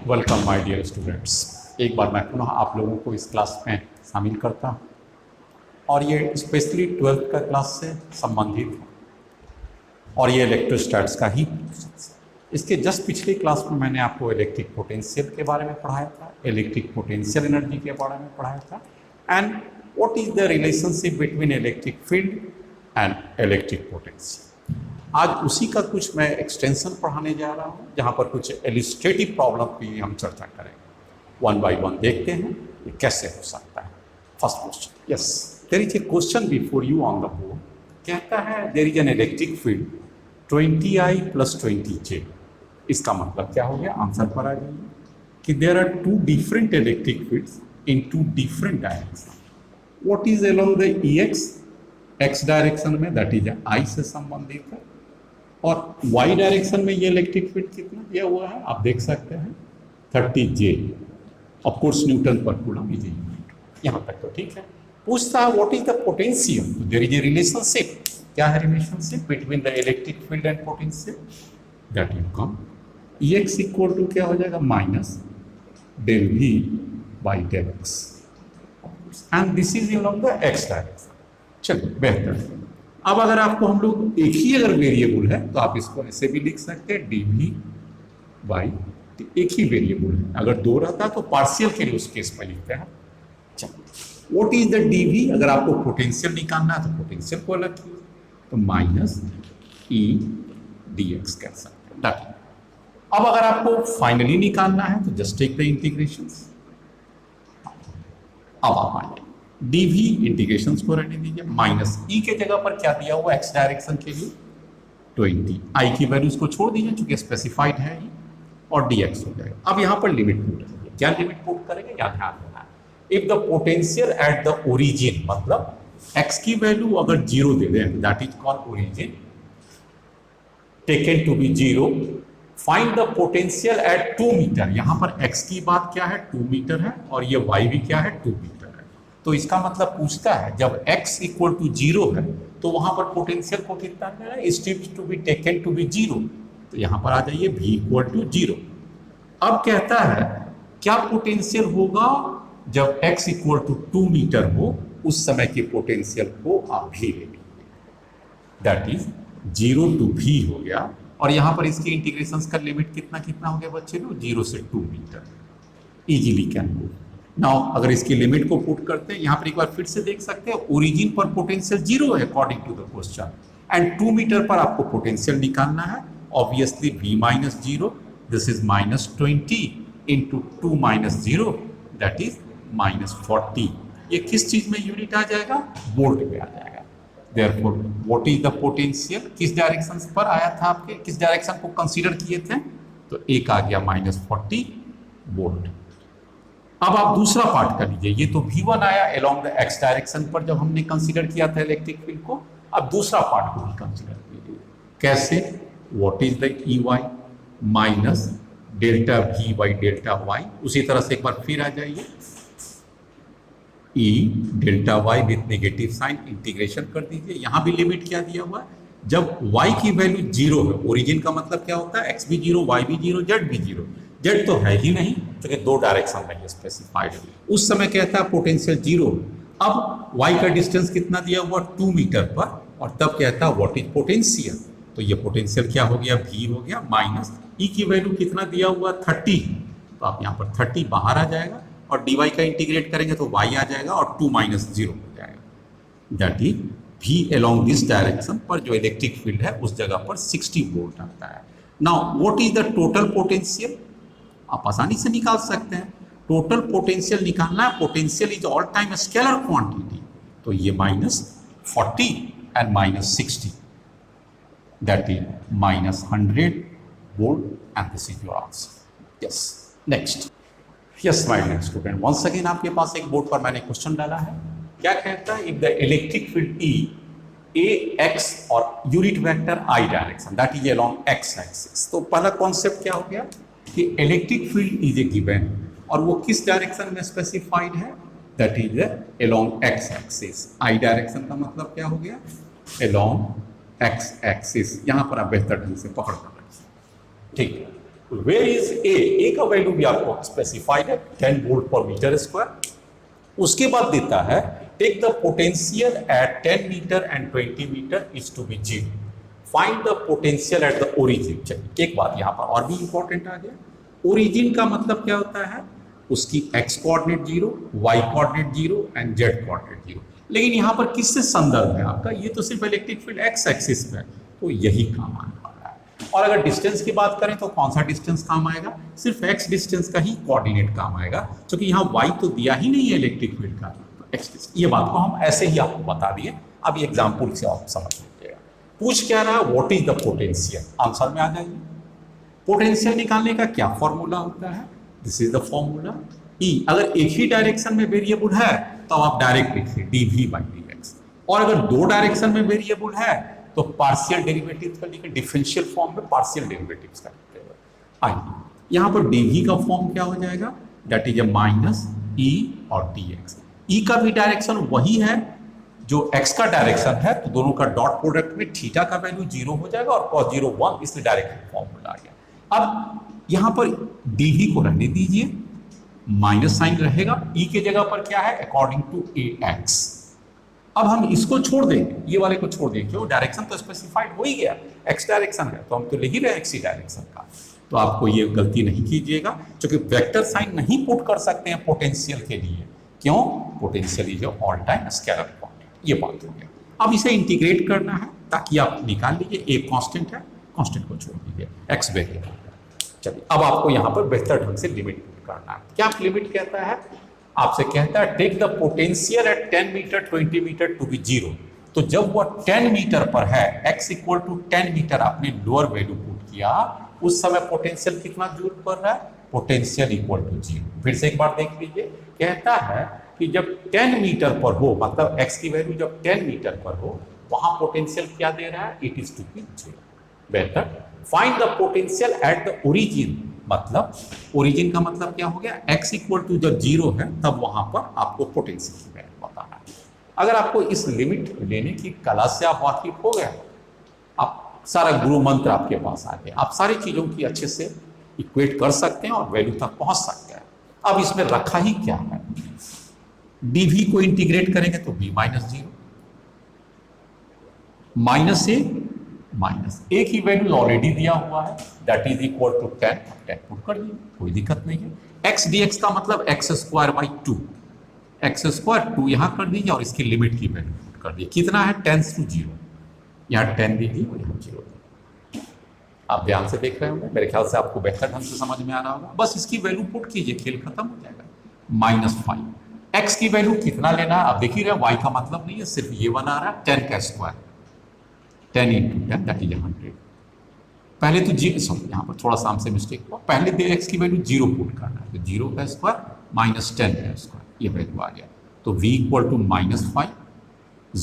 Welcome my dear students. एक बार मैं पुनः आप लोगों को इस क्लास में शामिल करता हूँ और ये स्पेशली 12th का क्लास से संबंधित है और ये इलेक्ट्रोस्टैट्स का ही। इसके जस्ट पिछले क्लास में मैंने आपको इलेक्ट्रिक पोटेंशियल के बारे में पढ़ाया था, इलेक्ट्रिक पोटेंशियल एनर्जी के बारे में पढ़ाया था and what is the relationship between electric field and electric potential. आज उसी का कुछ मैं एक्सटेंशन पढ़ाने जा रहा हूँ, जहाँ पर कुछ इलस्ट्रेटिव प्रॉब्लम की हम चर्चा करेंगे। वन बाय वन देखते हैं ये कैसे हो सकता है। First question, yes there is a question before you on the board. कहता है there is an electric field 20I + 20J। इसका मतलब क्या हो गया, आंसर पर आ जाइए कि there are two different electric fields in two different direction. What is along the X direction में, दैट इज I से संबंधित है, और y डायरेक्शन में ये इलेक्ट्रिक फील्ड कितना दिया हुआ है आप देख सकते हैं 30J। ऑफ कोर्स न्यूटन पर कूलम इज यूनिट। यहाँ तक तो ठीक है। पूछता है व्हाट इज द पोटेंशियल, तो देयर इज ए रिलेशनशिप। क्या है relationship between the electric field and potential, that will come Ex equal to क्या हो जाएगा -∂V/∂x and this is along the x direction. चलिए बेहतर है। अब अगर आपको हम लोग एक ही अगर वेरिएबल है तो आप इसको ऐसे भी लिख सकते हैं dV/, एक ही वेरिएबल है। अगर दो रहता तो पार्शियल के लिए उस केस में लिखते हैं। चलो व्हाट इज द dV, अगर आपको पोटेंशियल निकालना है तो पोटेंशियल को अलग कीजिए, तो -E/dx कह सकते हैं। अब अगर आपको फाइनली निकालना है तो जस्ट टेक द इंटीग्रेशंस। अब आप आइए dV इंटीग्रेशंस को रहने दीजिए, -E के जगह पर क्या दिया हुआ x डायरेक्शन के लिए 20, I की वैल्यूज को छोड़ दीजिए चूंकि स्पेसिफाइड है ही, और dx हो जाएगा। अब यहाँ पर लिमिट पुट करेंगे। क्या लिमिट पुट करेंगे, या ध्यान देना है, if the potential at the origin, मतलब x की वैल्यू अगर 0 दे दें, that is called origin taken to be 0, find the potential at 2 metre. यहाँ पर x की बात क्या है 2 मीटर है और ये y भी क्या है 2 मीटर। तो इसका मतलब पूछता है जब x इक्वल टू 0 है तो वहां पर पोटेंशियल को कितना लेना है, steps to be taken to be 0। तो यहां पर आ जाइए v इक्वल टू 0। अब कहता है क्या पोटेंशियल होगा जब x इक्वल टू 2 मीटर हो, उस समय की पोटेंशियल को आप v ले लीजिए, दैट इज 0 to v हो गया। और यहां पर इसकी इंटीग्रेशन का लिमिट कितना कितना हो गया बच्चे लोग, 0 से 2 metre. Easily can move. Now अगर इसकी लिमिट को पुट करते हैं, यहाँ पर एक बार फिर से देख सकते हैं ओरिजिन पर पोटेंशियल 0 है according to the question, and 2 metre पर आपको पोटेंशियल निकालना है। Obviously v-0, this is -20 into 2 - 0, that is -40। ये किस चीज में यूनिट आ जाएगा, वोल्ट में आ जाएगा। Therefore what is the potential, किस डायरेक्शन पर आया था, आपके किस डायरेक्शन को कंसीडर किए थे, तो एक आ गया -40 वोल्ट। अब आप दूसरा पार्ट कर लीजिए। ये तो V1 आया अलोंग द x डायरेक्शन पर जब हमने कंसीडर किया था इलेक्ट्रिक फील्ड को। अब दूसरा पार्ट को भी कंसीडर कीजिए। कैसे, what is the EY -ΔV/ΔY। उसी तरह से एक बार फिर आ जाइए, E∆y with negative sign, integration कर दीजिए। यहां भी लिमिट क्या दिया हुआ है, जब y की वैल्यू 0 है, ओरिजिन का मतलब क्या होता है, x भी 0, y भी 0, z भी 0। जेड तो है ही नहीं क्योंकि दो डायरेक्शन में ही स्पेसिफाइड है। उस समय कहता है पोटेंशियल 0। अब y का डिस्टेंस कितना दिया हुआ 2 मीटर पर, और तब कहता है व्हाट इज पोटेंशियल, तो ये पोटेंशियल क्या हो गया, v हो गया, माइनस E की वैल्यू कितना दिया हुआ 30, तो आप यहाँ पर 30 बाहर आ जाएगा और dy का इंटीग्रेट करेंगे तो y आ जाएगा और 2 - 0 हो जाएगा, that is v along this direction पर जो इलेक्ट्रिक फील्ड है उस जगह पर 60 वोल्ट आता है। Now what is the total potential, आप आसानी से निकाल सकते हैं। टोटल पोटेंशियल निकालना है, potential is all time scalar quantity, तो ये -40 and -60, that is -100 volt, and this is your answer. Yes next, yes my dear student, once again आपके पास एक बोर्ड पर मैंने क्वेश्चन डाला है। क्या कहता है, if the electric field E AX और unit vector I direction, that is along x axis. तो पहला कॉन्सेप्ट क्या हो गया कि electric field is a given और वो किस डायरेक्शन में स्पेसिफाइड है, that is along x axis. I direction का मतलब क्या हो गया, अलोंग x एक्सिस। यहां पर आप बेहतर ढंग से पकड़ कर रखिए, ठीक है। वेयर इज ए का वैल्यू भी आपको स्पेसिफाइड है 10 वोल्ट पर मीटर स्क्वायर। उसके बाद देता है take the potential at 10 metre and 20 metre is to be zero, find the potential at the origin. चलिए एक बात यहां पर और भी इंपॉर्टेंट आ गया, ओरिजिन का मतलब क्या होता है, उसकी X coordinate zero, Y coordinate zero and Z coordinate zero. लेकिन यहां पर किससे संदर्भ है आपका, ये तो सिर्फ इलेक्ट्रिक फील्ड एक्स एक्सिस पे है, तो यही काम आने वाला है। और अगर डिस्टेंस की बात करें तो कौन सा डिस्टेंस काम आएगा, सिर्फ एक्स डिस्टेंस का ही कोऑर्डिनेट काम आएगा, क्योंकि यहाँ वाई तो दिया ही नहीं है इलेक्ट्रिक फील्ड का, तो एक्स डिस्टेंस। ये बात को हम ऐसे ही आपको बता दिए, अब ये एग्जाम्पल से आप समझ लीजिएगा। पूछ क्या रहा, what is the potential, answer में आ जाइए। पोटेंशियल निकालने का क्या फॉर्मूला होता है, दिस इज द फॉर्मूला ई। अगर एक ही डायरेक्शन में वेरिएबल है तो आप डायरेक्ट लिखिए dv बाई dx, और अगर दो डायरेक्शन में वेरिएबल है तो पार्शियल डेरिवेटिव्स का लिखिए, डिफरेंशियल फॉर्म में पार्शियल डेरिवेटिव्स का लिखिएगा। आइए यहाँ पर dv का फॉर्म क्या हो जाएगा, दैट इज माइनस ई और dx। ई का भी डायरेक्शन वही है जो x का डायरेक्शन है, तो दोनों का डॉट प्रोडक्ट में थीटा का वैल्यू 0 हो जाएगा और cos 0 1, इसलिए डायरेक्ट फॉर्मूला आ गया। अब यहां पर dv को रहने दीजिए, माइनस साइन रहेगा, e के जगह पर क्या है, अकॉर्डिंग टू ax। अब हम इसको छोड़ देंगे, ये वाले को छोड़ देंगे, क्यों, डायरेक्शन तो स्पेसिफाइड हो ही गया, x डायरेक्शन है तो हम तो ले ही रहे x ही डायरेक्शन का। तो आपको ये गलती नहीं कीजिएगा, क्योंकि वेक्टर साइन नहीं पुट कर सकते हैं पोटेंशियल के लिए, क्यों, potential is all time scalar quantity. ये बात हो गया। अब इसे इंटीग्रेट करना है ताकि आप निकाल लीजिए, एक कांस्टेंट है, कांस्टेंट को छोड़ दीजिए, x वेरिएबल। चलिए अब आपको यहाँ पर बेहतर ढंग से लिमिट करना है। क्या लिमिट कहता है, आपसे कहता है take the potential at 10 metre 20 metre to be zero. तो जब वह 10 मीटर पर है, x इक्वल टू 10 मीटर आपने लोअर वैल्यू पुट किया, उस समय पोटेंशियल कितना जूल पर रहा है, पोटेंशियल इक्वल टू जीरो। फिर से एक बार देख लीजिए, कहता है कि जब 10 मीटर पर हो, मतलब x की वैल्यू जब 10 मीटर पर हो, वहां पोटेंशियल क्या दे रहा है, it is to be zero. बेहतर find the potential at the origin, मतलब ओरिजिन का मतलब क्या हो गया, x इक्वल टू जब जीरो है तब वहां पर आपको पोटेंशियल की वैल्यू बताना है। अगर आपको इस लिमिट लेने की कला से आप वाकिफ हो गए, आप सारा गुरु मंत्र आपके पास आ गया, आप सारी चीजों की अच्छे से इक्वेट कर सकते हैं और वैल्यू तक पहुंच सकते हैं। अब इसमें रखा ही क्या है, dv को इंटीग्रेट करेंगे तो b minus zero, minus A की वैल्यू ऑलरेडी दिया हुआ है, that is equal to 10 put कर दीजिए, कोई दिक्कत नहीं है। x dx का मतलब x square by 2, x square 2 यहां कर दीजिए और इसकी लिमिट की वैल्यू पुट कर दीजिए, कितना है, टेंस टू जीरो, यहाँ 10 दीजिए और यहाँ 0 दीजिए। आप ध्यान से देख रहे होंगे, मेरे ख्याल से आपको बेहतर ढंग से समझ में आ रहा होगा। बस इसकी वैल्यू पुट कीजिए, खेल खत्म हो जाएगा। -5 x की वैल्यू कितना लेना है, आप देख ही रहे, y का मतलब नहीं है, सिर्फ ये बना रहा है 10 का स्क्वायर, 10 इंटू 10 दैट इज 100। पहले तो जी सॉरी यहाँ पर थोड़ा सा हमसे मिस्टेक हुआ, पहले तो x की वैल्यू 0 पुट करना है, तो 0 का स्क्वायर माइनस 10 का स्क्वायर, ये वैल्यू आ गया। तो v equal to -5,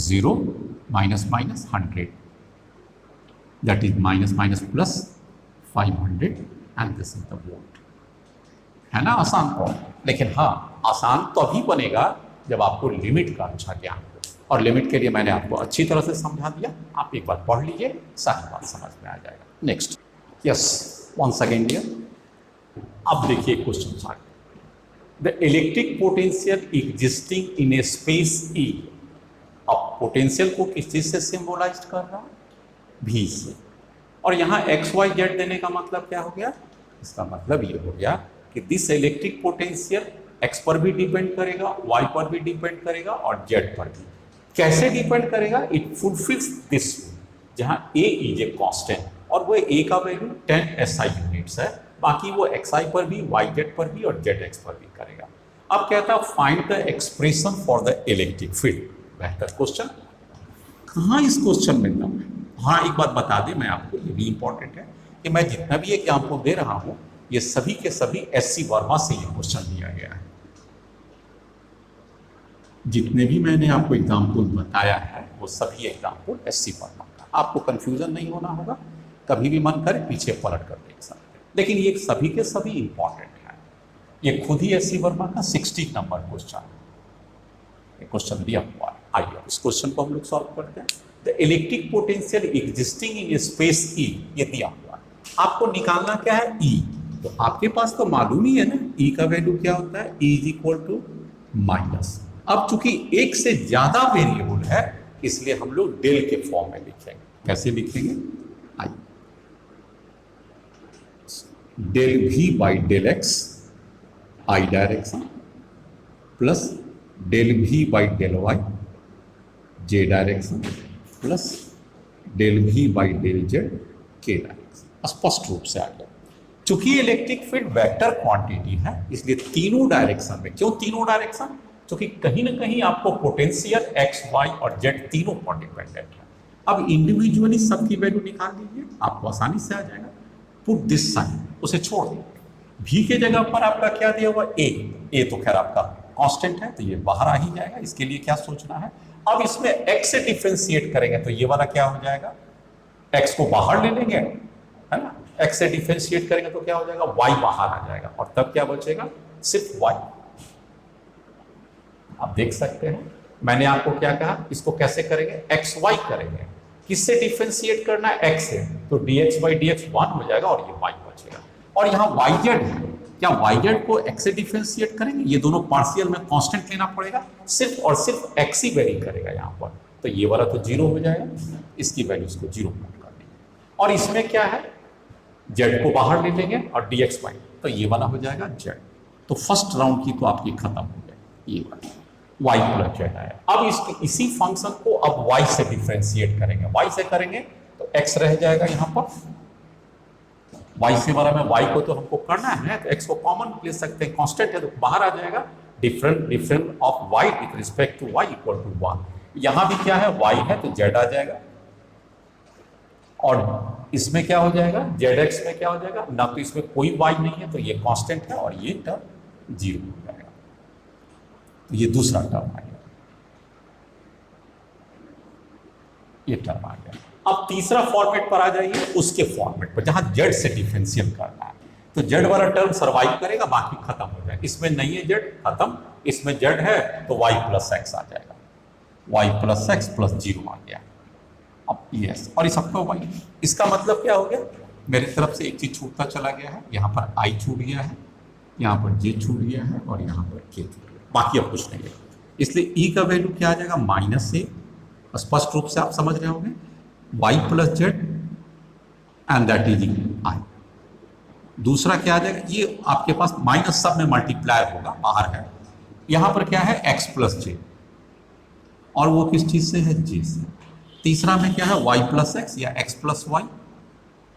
0 minus minus 100, that is minus minus plus 500 and this is the volt. है ना आसान तो, लेकिन हाँ आसान तो अभी बनेगा जब आपको लिमिट का अच्छा ज्ञान हो, और लिमिट के लिए मैंने आपको अच्छी तरह से समझा दिया, आप एक बार पढ़ लीजिए, सारी बात समझ में आ जाएगा। Next, yes once again dear, अब देखिए क्वेश्चन आ गया, the electric potential existing in a space E. अब पोटेंशियल को किस चीज से सिंबलाइज कर रहा है, भी से, और यहाँ एक्स वाई जेड देने का मतलब क्या हो गया, इसका मतलब ये हो गया कि दिस इलेक्ट्रिक पोटेंशियल एक्स पर भी डिपेंड करेगा, वाई पर भी डिपेंड करेगा और जेड पर भी। कैसे डिपेंड करेगा, इट फुलफिल्स दिस, जहां ए इज ए कांस्टेंट और वो ए का वैल्यू 10 SI यूनिट्स है, बाकी वो xi पर भी, yz पर भी और zx पर भी करेगा। अब कहता है find the expression for the electric field. बेहतर क्वेश्चन, कहाँ इस क्वेश्चन में दम है। हाँ एक बात बता दें मैं आपको, ये भी इंपॉर्टेंट है कि मैं जितना भी एग्जाम्पल दे रहा हूँ ये सभी के सभी SC वर्मा से ये क्वेश्चन दिया गया है। जितने भी मैंने आपको एग्जाम्पल बताया है वो सभी एग्जाम्पल SC वर्मा का, आपको कंफ्यूजन नहीं होना होगा, कभी भी मन करे पीछे पलट कर देख सकते हैं, लेकिन ये सभी के सभी इंपॉर्टेंट है। ये खुद ही SC वर्मा का 60 नंबर क्वेश्चन दिया हुआ है। आइए इस क्वेश्चन को हम लोग सॉल्व करते हैं। The electric potential existing in space ई, ये दिया हुआ है, आपको निकालना क्या है, ई। तो आपके पास तो मालूम ही है ना ई का वैल्यू क्या होता है, E is equal to minus. अब चूंकि एक से ज्यादा वेरिएबल है इसलिए हम लोग डेल के फॉर्म में लिखेंगे। कैसे लिखेंगे, I del V by del X I direction plus del V by del Y J direction plus del V by del Z के डायरेक्शन। स्पष्ट रूप से आ गया। चूंकि इलेक्ट्रिक फील्ड वेक्टर क्वांटिटी है इसलिए तीनों डायरेक्शन में, क्यों तीनों डायरेक्शन, क्योंकि कहीं ना कहीं आपको पोटेंशियल एक्स वाई और जेड तीनों पर डिपेंडेंट है। अब इंडिविजुअली सबकी वैल्यू निकाल लीजिए, आपको आसानी से आ जाएगा। पुट दिस साइन, उसे छोड़ दीजिए। भी के जगह पर आपका क्या दिया हुआ, ए तो खैर आपका कांस्टेंट है तो ये बाहर आ ही जाएगा, इसके लिए क्या सोचना है। अब इसमें x से डिफरेंशिएट करेंगे तो ये वाला क्या हो जाएगा, x को बाहर ले लेंगे, है ना, x से डिफरेंशिएट करेंगे तो क्या हो जाएगा, y बाहर आ जाएगा और तब क्या बचेगा, सिर्फ y। आप देख सकते हैं मैंने आपको क्या कहा, इसको कैसे करेंगे, एक्स वाई करेंगे। किससे डिफरेंशिएट करना है, x से, तो dx बाई dx 1 हो जाएगा और ये y बचेगा। और यहाँ yz है, क्या yz को x से डिफरेंशिएट करेंगे, ये दोनों पार्शियल में कांस्टेंट लेना पड़ेगा, सिर्फ और सिर्फ x ही वेरी करेगा यहाँ पर, तो ये वाला तो 0 हो जाएगा, इसकी वैल्यू इसको 0 पुट कर देंगे। और इसमें क्या है, z को बाहर ले लेंगे और dx y, तो ये वाला हो जाएगा z। तो फर्स्ट राउंड की तो आपकी खत्म हो जाएगी, ये वाला y प्लस जेड है। अब इसी फंक्शन को अब y से डिफरेंशिएट करेंगे, y से करेंगे तो x रह जाएगा यहाँ पर, y से वाला में y को तो हमको करना है तो x को कॉमन ले सकते हैं, कांस्टेंट है तो बाहर आ जाएगा, different of y with respect to y equal to 1। यहाँ भी क्या है, y है तो z आ जाएगा और इसमें क्या हो जाएगा, zx में क्या हो जाएगा, ना तो इसमें कोई y नहीं है तो ये कांस्टेंट है और ये टर्म 0 हो जाएगा, तो ये दूसरा टर्म आ गया, ये टर्म आ गया। अब तीसरा फॉर्मेट पर आ जाइए, उसके फॉर्मेट पर जहां z से डिफरेंशियल करना है, तो z वाला टर्म सर्वाइव करेगा, बाकी खत्म हो जाएगा। इसमें नहीं है z, खत्म, इसमें z है तो y प्लस एक्स आ जाएगा, y प्लस एक्स प्लस 0 आ गया। अब यस, और इस सबका y, इसका मतलब क्या हो गया, मेरी तरफ से एक चीज छूटता चला गया है, यहाँ पर i छूट गया है, यहाँ पर j छूट गया है और यहाँ पर k छूट गया, बाकी अब कुछ नहीं है। इसलिए e का वैल्यू क्या आ जाएगा, -a, स्पष्ट रूप से आप समझ रहे होंगे, y plus Z and that is i। दूसरा क्या आ जाएगा, ये आपके पास माइनस सब में मल्टीप्लाई होगा, बाहर है, यहाँ पर क्या है x प्लस जे, और वो किस चीज से है, j से। तीसरा में क्या है, y प्लस एक्स या x प्लस वाई,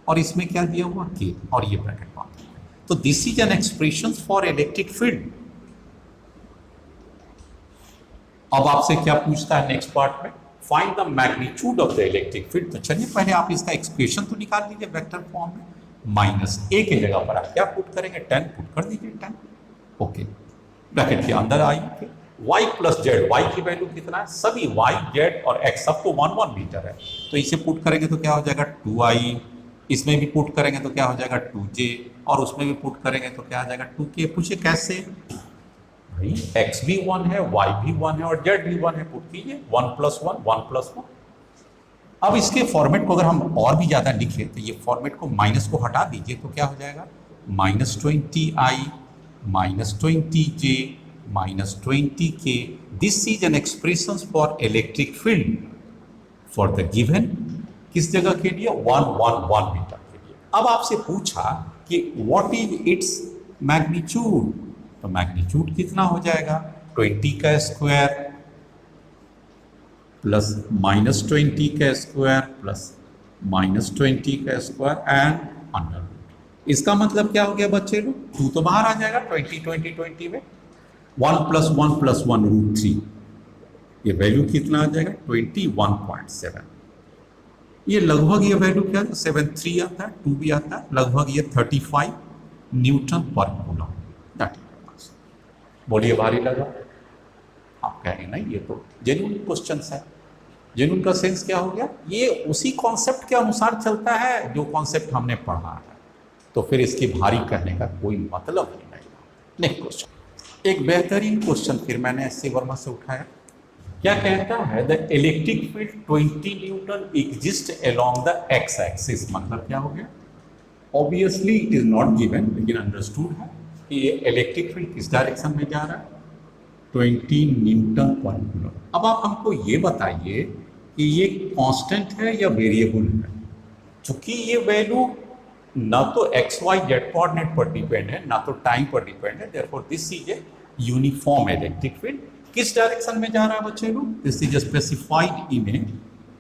और इसमें क्या दिया हुआ, k, और ये ब्रैकेट बात। तो this is an expression for electric field. अब आपसे क्या पूछता है नेक्स्ट पार्ट में, find the magnitude of the electric field. तो चलिए पहले आप इसका एक्सप्रेशन तो निकाल लीजिए वेक्टर फॉर्म में, -a के जगह पर आप क्या पुट करेंगे, 10 पुट कर दीजिए, 10, ओके, ब्रैकेट के अंदर आइए। y प्लस जेड, y की वैल्यू कितना है, सभी y, z और x सब तो 1 मीटर है, तो इसे पुट करेंगे तो क्या हो जाएगा, 2i, इसमें भी पुट करेंगे तो क्या हो जाएगा, 2j, और उसमें भी पुट करेंगे तो क्या आ जाएगा, 2k। पूछिए कैसे, भाई x भी 1 है, y भी 1 है और z भी 1 है, पुट कीजिए, 1 प्लस 1, 1 प्लस 1। अब इसके फॉर्मेट को अगर हम और भी ज्यादा लिखें तो ये फॉर्मेट को माइनस को हटा दीजिए तो क्या हो जाएगा, -20i -20j -20k। This is an expression for electric field for the given, किस जगह के लिए, 1 मीटर के लिए। अब आपसे पूछा कि व्हाट इज इट्स मैग्नीट्यूड, तो मैग्नीट्यूड कितना हो जाएगा, 20 का स्क्वायर प्लस -20 का स्क्वायर प्लस -20 का स्क्वायर एंड अंडर रूट। इसका मतलब क्या हो गया बच्चे लोग, 2 तो बाहर आ जाएगा 20 में, 1 प्लस 1 प्लस 1 √3, ये वैल्यू कितना आ जाएगा, 21.7। ये लगभग ये वैल्यू क्या है, 73 आता है, 2 भी आता है, लगभग ये 35 न्यूटन पर कूलम। बोलिए भारी लगा, आप कहेंगे नहीं ये तो जेन्युइन क्वेश्चन है। जेन्युइन का सेंस क्या हो गया, ये उसी कॉन्सेप्ट के अनुसार चलता है जो कॉन्सेप्ट हमने पढ़ा है, तो फिर इसकी भारी कहने का कोई मतलब ही नहीं। नेक्स्ट क्वेश्चन, एक बेहतरीन क्वेश्चन फिर मैंने एस.सी. वर्मा से उठाया। क्या कहता है, the electric field 20 Newton exist along the x axis. मतलब क्या हो गया, obviously it is not given, लेकिन अंडरस्टूड है कि ये इलेक्ट्रिक फील्ड किस डायरेक्शन में जा रहा है, 20 न्यूटन पर कूलम। अब आप हमको ये बताइए कि ये कांस्टेंट है या वेरिएबल है। चूंकि ये वैल्यू ना तो एक्स वाई जेड कोऑर्डिनेट पर डिपेंड है, ना तो टाइम पर डिपेंड है, therefore this is a uniform electric field. किस डायरेक्शन में जा रहा है बच्चे लोग, this is specified in a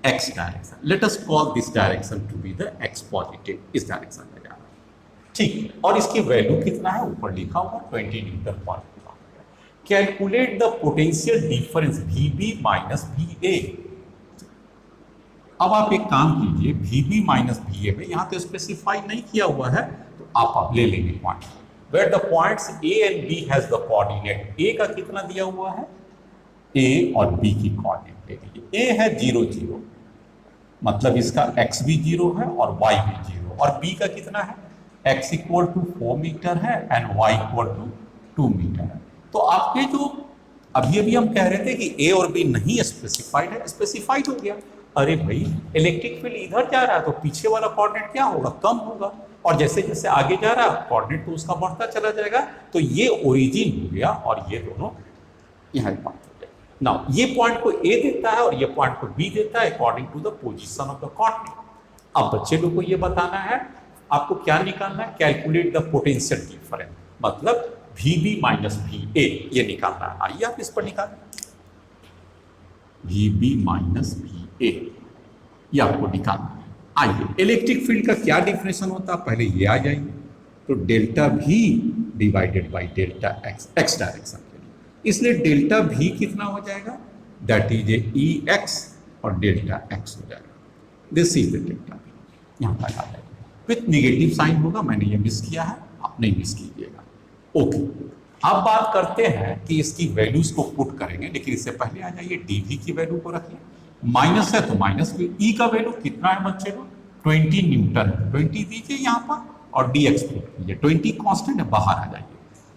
X direction. Let us call this direction to be the X positive, इस डायरेक्शन में जा रहा है, ठीक। और इसकी वैल्यू कितना है, ऊपर लिखा हुआ 20 न्यूटन पर coulomb. Calculate the potential difference VB minus VA। अब आप एक काम कीजिए, VB माइनस VA में यहाँ तो स्पेसिफाई नहीं किया हुआ है, तो आप ले लेंगे point where the points A and B has the coordinate. A का कितना दिया हुआ है, A और B की कोऑर्डिनेट ले लीजिए। A है 0 0, मतलब इसका x भी 0 है और y भी 0, और B का कितना है, x इक्वल टू 4 मीटर है and y equal to 2 metre है। तो आपके जो अभी हम कह रहे थे कि A और B नहीं स्पेसिफाइड है, स्पेसिफाइड हो गया। अरे भाई इलेक्ट्रिक फील्ड इधर जा रहा है तो पीछे वाला कोऑर्डिनेट क्या होगा, कम होगा, और जैसे जैसे आगे जा रहा है कोऑर्डिनेट तो उसका बढ़ता चला जाएगा। तो ये ओरिजिन हो गया और ये दोनों यहाँ पॉइंट हो जाए। नाउ ये पॉइंट को A देता है और ये पॉइंट को B देता है according to the position of the coordinate. अब बच्चे लोग को ये बताना है, आपको क्या निकालना है, कैलकुलेट द पोटेंशियल डिफरेंस, मतलब VB माइनस VA ये निकालना है। आइए आप इस पर निकालें, VB माइनस VA ये आपको निकालना है। आइए, इलेक्ट्रिक फील्ड का क्या डिफिनेशन होता है, पहले ये आ जाइए। तो delta V divided by delta x direction के लिए, इसलिए डेल्टा V कितना हो जाएगा, दैट इज ए EX और डेल्टा x हो जाएगा। This is the delta V, यहाँ तक आ जाएगा। विथ निगेटिव साइन होगा, मैंने ये मिस किया है, आप नहीं मिस कीजिएगा। ओके, अब बात करते हैं कि इसकी वैल्यूज को पुट करेंगे, लेकिन इससे पहले आ जाइए DV की वैल्यू को रखिए। माइनस है तो माइनस भी, E का वैल्यू कितना है बच्चे को, 20 न्यूटन है, 20 दीजिए यहाँ पर और dx पुट कीजिए, 20 कांस्टेंट है, बाहर आ जाइए।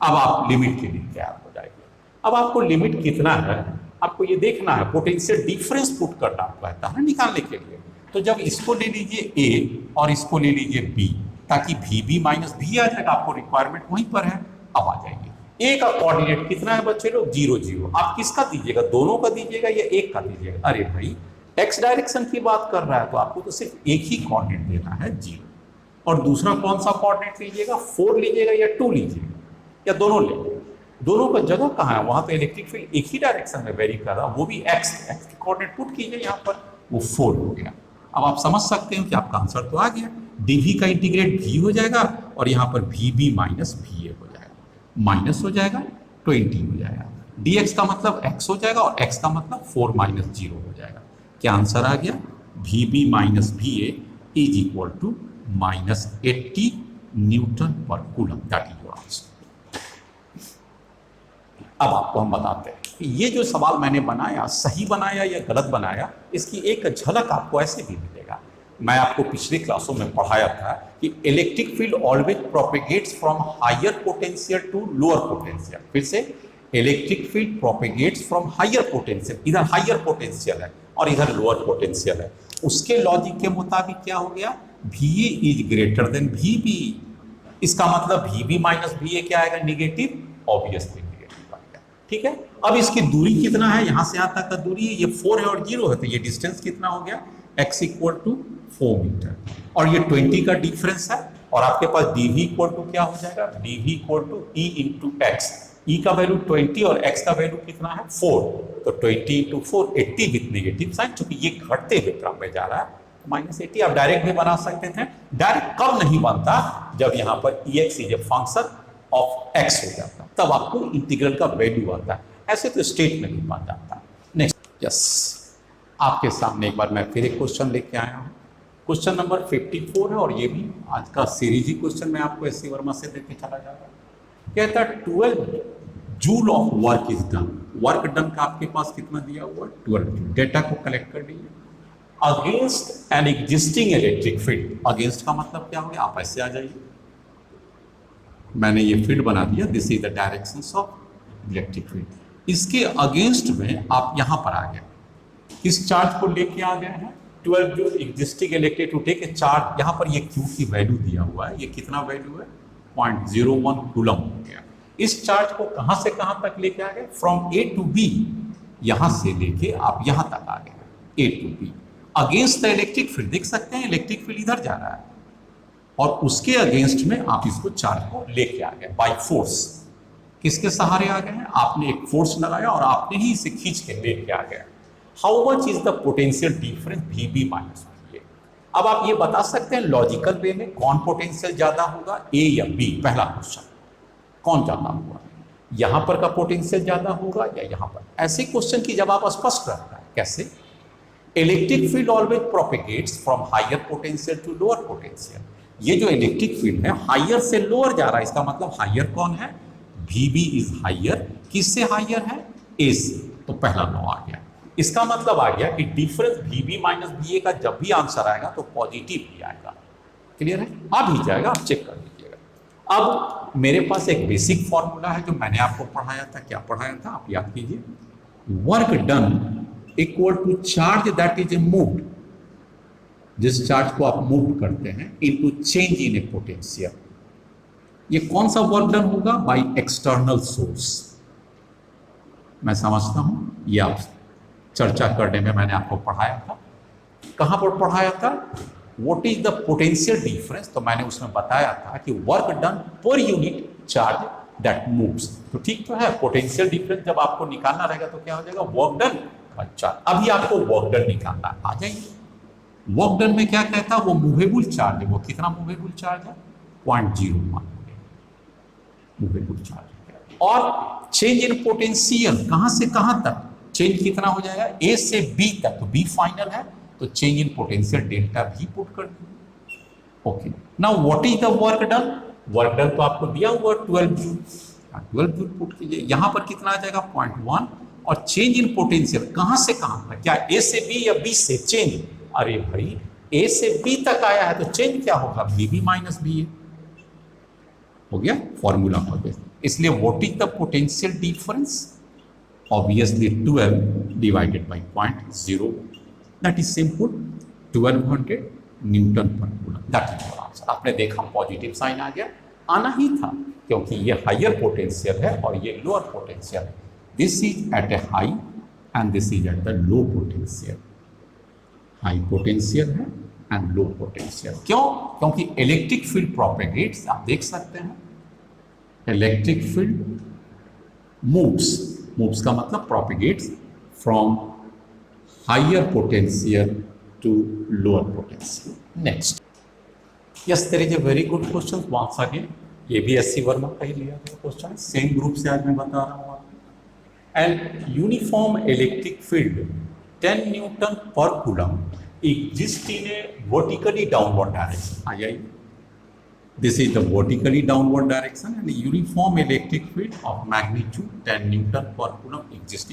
अब आप लिमिट के लिए तैयार हो जाएंगे। अब आपको लिमिट कितना है आपको ये देखना है, पोटेंशियल डिफरेंस पुट करना पड़ता है निकालने के लिए। तो जब इसको ले लीजिए A और इसको ले लीजिए B, ताकि VB माइनस V आ जाएगा, आपको रिक्वायरमेंट वहीं पर है। अब आ जाएंगे, A का कोऑर्डिनेट कितना है बच्चे लोग, 0 0। आप किसका दीजिएगा, दोनों का दीजिएगा या एक का दीजिएगा। अरे भाई x डायरेक्शन की बात कर रहा है तो आपको तो सिर्फ एक ही कोऑर्डिनेट देना है 0, और दूसरा कौन सा कोऑर्डिनेट लीजिएगा, 4 लीजिएगा या 2 लीजिएगा, या दोनों ले। दोनों का जगह कहाँ है, वहां तो इलेक्ट्रिक फील्ड एक ही डायरेक्शन में वेरी कर रहा है, वो भी x की कोऑर्डिनेट पुट कीजिए यहाँ पर, वो 4 हो गया। अब आप समझ सकते हैं कि आपका आंसर तो आ गया, dV का इंटीग्रेट V हो जाएगा और यहाँ पर VB माइनस VA हो जाएगा, माइनस हो जाएगा 20 हो जाएगा, dx का मतलब x हो जाएगा और x का मतलब 4 माइनस 0 हो जाएगा। क्या आंसर आ गया, VB minus VA is equal to minus 80 newton पर coulomb, that is your answer. अब आपको हम बताते हैं कि ये जो सवाल मैंने बनाया सही बनाया या गलत बनाया, इसकी एक झलक आपको ऐसे भी मिलेगा। मैं आपको पिछले क्लासों में पढ़ाया था कि electric field always propagates from higher potential to lower potential. फिर से, electric field propagates from higher potential, इधर हायर पोटेंशियल है और इधर लोअर पोटेंशियल है। उसके लॉजिक के मुताबिक क्या हो गया, VA is greater then VB। इसका मतलब VB माइनस VA क्या आएगा, निगेटिव, ऑब्वियसली निगेटिव आएगा। ठीक है, अब इसकी दूरी कितना है, यहां से यहां तक का दूरी है, ये 4 है और 0 है, तो ये डिस्टेंस कितना हो गया, x इक्वल टू 4 मीटर, और ये 20 का डिफरेंस है, और आपके पास dV इक्वल टू क्या हो जाएगा, dV equal to E into X. E का वैल्यू 20 और x का वैल्यू कितना है 4, तो 20 इंटू 4 80 विथ नेगेटिव साइन, चूंकि ये घटते हुए क्रम में जा रहा है, माइनस 80 आप डायरेक्ट भी बना सकते थे। डायरेक्ट कब नहीं बनता, जब यहाँ पर EX is a function of x हो जाता, तब आपको इंटीग्रल का वैल्यू आता है, ऐसे तो स्टेट में भी बन जाता है। नेक्स्ट, यस, आपके सामने एक बार मैं फिर एक क्वेश्चन लेके आया हूँ। क्वेश्चन नंबर 54 है और ये भी आज का सीरीज ही क्वेश्चन मैं आपको एस सी वर्मा से देके चला जा रहा हूँ। कहता है 12 joule of work is done. Work done का आपके पास कितना दिया हुआ है, 12 जूल। डेटा को कलेक्ट कर लीजिए against an existing electric field. Against का मतलब क्या हो गया, आप ऐसे आ जाइए, मैंने ये फील्ड बना दिया, this is the directions of electric field. इसके अगेंस्ट में आप यहां पर आ गए, किस चार्ज को लेके आ गए हैं, 12 joule existing electric to take a charge. यहाँ पर ये Q की वैल्यू दिया हुआ है, ये कितना वैल्यू है 0.01 कूलम हो गया। इस चार्ज को कहां से कहां तक लेके आ गए, फ्रॉम ए टू बी, यहां से लेके आप यहां तक आ गए, A to B. Against the electric field, देख सकते हैं इलेक्ट्रिक फील्ड इधर जा रहा है और उसके अगेंस्ट में आप इसको चार्ज को लेके आ गए बाय फोर्स। किसके सहारे आ गए हैं, आपने एक फोर्स लगाया और आपने ही इसे खींच के लेके आ गया। How much is the potential difference VB minus VA। अब आप ये बता सकते हैं लॉजिकल वे में कौन पोटेंशियल ज्यादा होगा, A या B। पहला क्वेश्चन, कौन ज्यादा होगा, यहां पर का पोटेंशियल ज्यादा होगा या यहां पर। ऐसे क्वेश्चन की जवाब स्पष्ट रहता है। कैसे, electric field always propagates from higher potential to lower potential. ये जो इलेक्ट्रिक फील्ड है हायर से लोअर जा रहा है, इसका मतलब हायर कौन है, VB इज हायर। किससे हायर है, A से। तो पहला लॉ आ गया। इसका मतलब आ गया कि डिफरेंस VB माइनस VA का जब भी आंसर आएगा तो पॉजिटिव ही आएगा। क्लियर है, आ भी जाएगा, आप चेक कर लीजिएगा। अब मेरे पास एक बेसिक फॉर्मूला है जो मैंने आपको पढ़ाया था। क्या पढ़ाया था, आप याद कीजिए। Work done equal to charge that is a moved, जिस चार्ज को आप मूव करते हैं, into change in a potential. ये कौन सा वर्क डन होगा, बाय एक्सटर्नल सोर्स। मैं समझता हूं ये आप चर्चा करने में मैंने आपको पढ़ाया था। कहां पर पढ़ाया था, what is the potential difference. तो मैंने उसमें बताया था कि work done per unit charge that moves. तो ठीक तो है, पोटेंशियल डिफरेंस जब आपको निकालना रहेगा तो क्या हो जाएगा, वर्क डन। अच्छा, अभी आपको वर्क डन निकालना, आ जाइए। वर्क डन में क्या कहता है, वो मूवेबल चार्ज है। वो कितना मूवेबल चार्ज है, 0.01 मूवेबल चार्ज है। और चेंज इन पोटेंशियल कहां से कहां तक, चेंज कितना हो जाएगा, A से B तक। तो B फाइनल है, तो चेंज इन पोटेंशियल डेल्टा भी पुट कर दीजिए। Okay, now what is the work done. Work done तो आपको दिया हुआ 12 जूल, 12 जूल पुट कीजिए। यहां पर कितना आ जाएगा 0.1। और चेंज इन पोटेंशियल कहां से कहां तक, क्या A से B या B से चेंज। अरे भाई A से B तक आया है तो चेंज क्या होगा, VB माइनस VA हो गया फॉर्मूला पर। इसलिए what is the potential difference, obviously 12 divided by 0.0, that is simple, 1200 newton पर coulomb. That is your answer. आपने देखा पॉजिटिव साइन आ गया, आना ही था क्योंकि ये हायर पोटेंशियल है और ये लोअर पोटेंशियल है। This is at a high and this is at the low potential. High potential है एंड लो पोटेंशियल। क्यों, क्योंकि इलेक्ट्रिक फील्ड प्रोपेगेट्स, आप देख सकते हैं इलेक्ट्रिक फील्ड मूव्स का मतलब propagates from higher potential to lower potential. Next, yes there is a very good question once again. ये भी SC वर्मा का ही लिया गया क्वेश्चन, सेम ग्रुप से आज मैं बता रहा हूँ आपको। And uniform electric field 10 newton पर coulomb exist in a vertically downward direction. आ जाइए, this is the vertically downward direction and uniform electric field of magnitude 10 Newton per coulomb exists.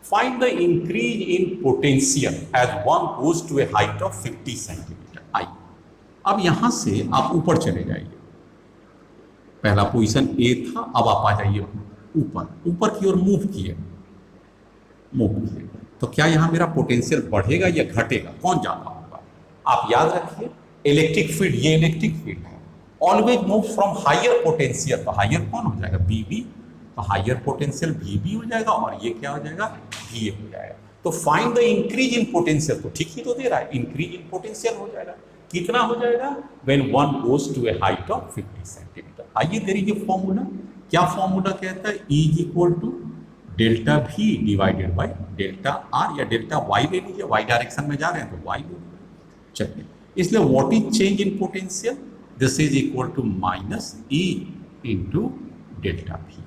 Find the increase in potential as one goes to a height of 50 centimeter. आई, अब यहां से आप ऊपर चले जाइए। पहला पोजीशन A था, अब आप आ जाइए ऊपर की ओर मूव किए। तो क्या यहां मेरा पोटेंशियल बढ़ेगा या घटेगा, कौन ज्यादा होगा। आप याद रखिए इलेक्ट्रिक फील्ड, ये इलेक्ट्रिक फील्ड है, always move from higher potential. तो हायर कौन हो जाएगा, VB। तो हायर पोटेंशियल VB हो जाएगा और ये क्या हो जाएगा, VA हो जाएगा। तो find the increase in potential, तो ठीक ही तो दे रहा है, इंक्रीज इन पोटेंशियल हो जाएगा। कितना हो जाएगा, when one goes to a height of 50 centimetre. आइए देर इज ए फॉर्मूला। क्या फॉर्मूला कहता है, E is equal to delta V divided by delta R या डेल्टा Y ले लीजिए, Y डायरेक्शन में जा रहे हैं तो Y ले लीजिए। चलिए, इसलिए what is change in potential, this is equal to minus E into delta V।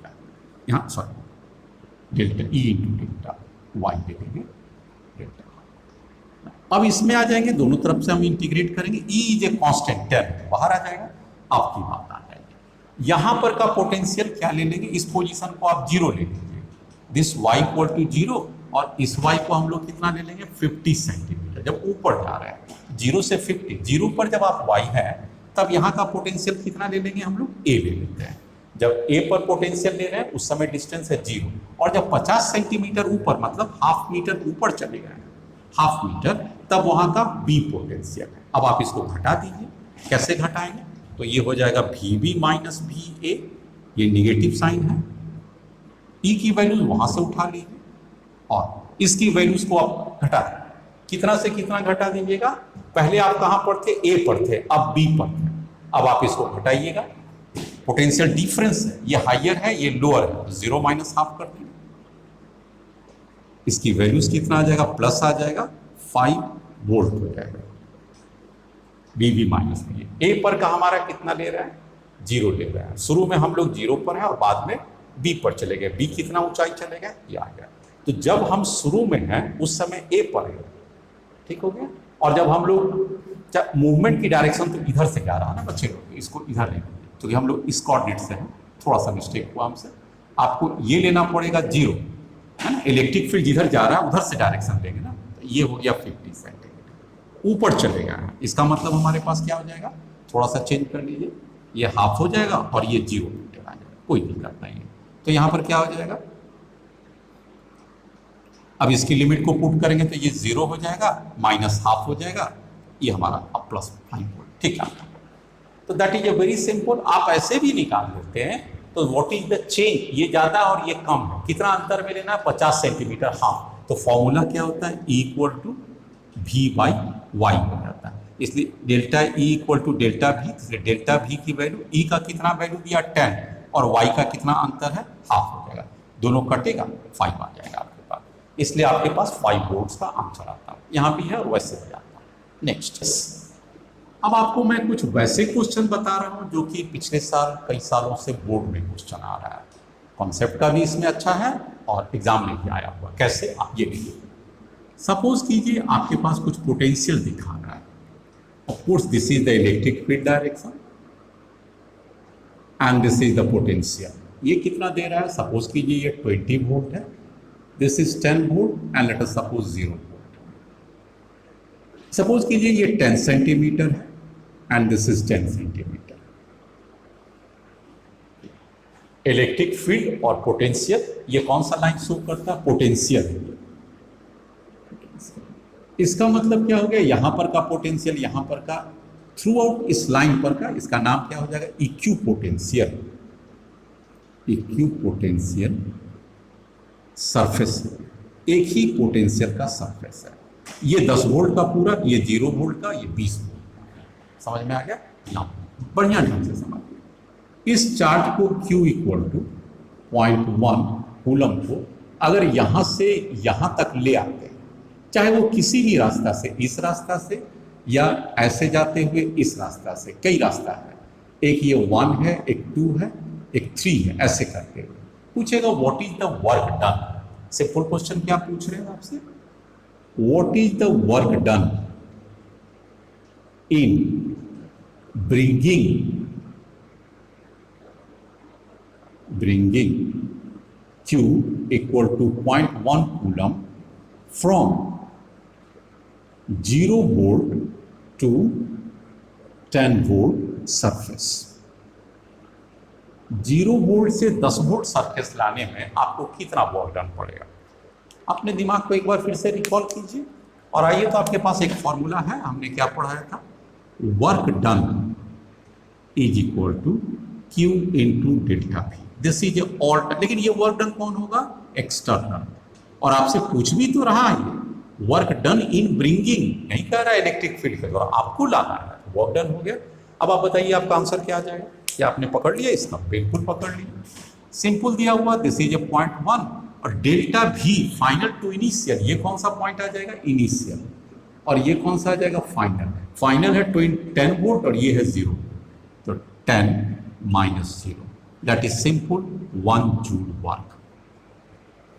यहाँ sorry delta E into delta Y ले लेंगे डेल्टा। अब इसमें आ जाएंगे, दोनों तरफ से हम इंटीग्रेट करेंगे। E is a constant term बाहर आ जाएगा, आपकी बात आ जाएगी। यहां पर का पोटेंशियल क्या ले लेंगे, इस पोजीशन को आप 0 ले लीजिए, दिस y इक्वल टू 0, और इस y को हम लोग कितना ले लेंगे 50 सेंटीमीटर। जब ऊपर जा रहे हैं 0 से 50, 0 पर जब आप y है तब यहाँ का पोटेंशियल कितना ले लेंगे हम लोग, a ले लेते हैं। जब a पर पोटेंशियल ले रहे हैं उस समय डिस्टेंस है 0, और जब 50 सेंटीमीटर ऊपर मतलब हाफ मीटर ऊपर चले गए, हाफ मीटर, तब वहां का बी पोटेंशियल है। अब आप इसको घटा दीजिए, कैसे घटाएंगे? तो ये हो जाएगा VB माइनस VA, ये निगेटिव साइन है। ई की वैल्यूज वहां से उठा लीजिए और इसकी वैल्यूज को आप घटा दें। कितना से कितना घटा दीजिएगा? पहले आप कहां पर थे? ए पर थे, अब बी पर थे। अब आप इसको घटाइएगा, पोटेंशियल डिफरेंस है, ये हाइयर है ये लोअर है, 0 माइनस हाफ कर देंगे। इसकी वैल्यूज कितना आ जाएगा? प्लस आ जाएगा, 5 वोल्ट हो जाएगा। VB माइनस ए पर का हमारा कितना ले रहा है? 0 ले रहा है। शुरू में हम लोग 0 पर है और बाद में बी पर चले गए। बी कितना ऊंचाई चले गए? ये आ गया। तो जब हम शुरू में हैं उस समय ए पर है, ठीक हो गया। और जब हम लोग मूवमेंट की डायरेक्शन तो इधर से जा रहा है ना बच्चे लोग, इसको इधर लेंगे क्योंकि हम लोग इस कोऑर्डिनेट से हैं, थोड़ा सा मिस्टेक हुआ हमसे। आपको ये लेना पड़ेगा 0, है ना। इलेक्ट्रिक फील्ड जिधर जा रहा है उधर से डायरेक्शन लेंगे ना। तो ये हो गया 50 सेंटीमीटर ऊपर चलेगा। इसका मतलब हमारे पास क्या हो जाएगा? थोड़ा सा चेंज कर लीजिए, ये हाफ हो जाएगा और ये 0 मीटर आ जाएगा, कोई दिक्कत नहीं है। तो यहाँ पर क्या हो जाएगा? अब इसकी लिमिट को पुट करेंगे तो ये 0 हो जाएगा, माइनस हाफ हो जाएगा, ये हमारा अब प्लस 5 वोल्ट, ठीक है। तो that is a very simple. आप ऐसे भी निकाल लेते हैं। तो व्हाट इज द चेंज? ये ज्यादा और ये कम है, कितना अंतर में लेना है? 50 सेंटीमीटर, हाँ। तो फॉर्मूला क्या होता है? E इक्वल टू V/Y हो जाता है। इसलिए delta E equal to delta V, इसलिए डेल्टा V की वैल्यू, E का कितना वैल्यू दिया 10 और Y का कितना अंतर है? हाफ हो जाएगा। दोनों कटेगा, 5 आ जाएगा आपके पास। इसलिए आपके पास 5 वोल्ट्स का आंसर आता है। यहाँ भी है और वैसे भी आता है। नेक्स्ट, अब आपको मैं कुछ वैसे क्वेश्चन बता रहा हूँ जो कि पिछले साल कई सालों से बोर्ड में क्वेश्चन आ रहा है। कॉन्सेप्ट का भी इसमें अच्छा है और एग्जाम में भी आया हुआ। कैसे? आप ये देखिए, सपोज कीजिए आपके पास कुछ पोटेंशियल दिखा रहा है। Of course this is the electric field direction and this is the potential. ये कितना दे रहा है? सपोज कीजिए ये 20 वोल्ट है, this is 10 volt and let us suppose 0 volt. Suppose कीजिए ये 10 सेंटीमीटर है and this is 10 centimetre. Electric field और पोटेंशियल, ये कौन सा लाइन शो करता है? पोटेंशियल। इसका मतलब क्या हो गया? यहां पर का पोटेंशियल, यहां पर का, थ्रू आउट इस लाइन पर का, इसका नाम क्या हो जाएगा? इक्यू पोटेंशियल। इक्यू पोटेंशियल सरफेस, एक ही पोटेंशियल का सरफेस है। ये 10 वोल्ट का पूरा, ये 0 वोल्ट का, ये 20 वोल्ट का। समझ में आ गया ना? बढ़िया ढंग से समझिए। इस चार्ज को Q इक्वल टू 0.1 कूलम को अगर यहां से यहां तक ले आते हैं, चाहे वो किसी भी रास्ता से, इस रास्ता से या ऐसे जाते हुए इस रास्ता से, कई रास्ता है, एक ये 1 है, एक 2 है, एक 3 है, ऐसे करते हुए पूछेगा what is the work done. Simple question क्या पूछ रहे हैं आपसे? What is the work done in bringing Q equal to 0.1 coulomb from 0 volt to 10 volt surface? 0 volt से 10 वोल्ट सरफेस लाने में आपको कितना वर्क डन पड़ेगा? अपने दिमाग को एक बार फिर से रिकॉल कीजिए और आइए। तो आपके पास एक फॉर्मूला है, हमने क्या पढ़ाया था? Work done is equal to Q into delta V। This is all, लेकिन ये वर्क डन कौन होगा? एक्सटर्नल। और आपसे पूछ भी तो रहा है वर्क डन इन ब्रिंगिंग, नहीं कह रहा है इलेक्ट्रिक फील्ड के द्वारा, आपको लाना है। वर्क डन हो गया। अब आप बताइए आपका आंसर क्या आ जाएगा? क्या आपने पकड़ लिया इसका? बिल्कुल पकड़ लिया। सिंपल दिया हुआ, दिस इज 0.1 और delta V final to initial, ये कौन सा पॉइंट आ जाएगा? इनिशियल। और ये कौन सा आ जाएगा? फाइनल। फाइनल है 10 वोल्ट और ये है 0, तो 10 minus 0, that is simple 1 joule work.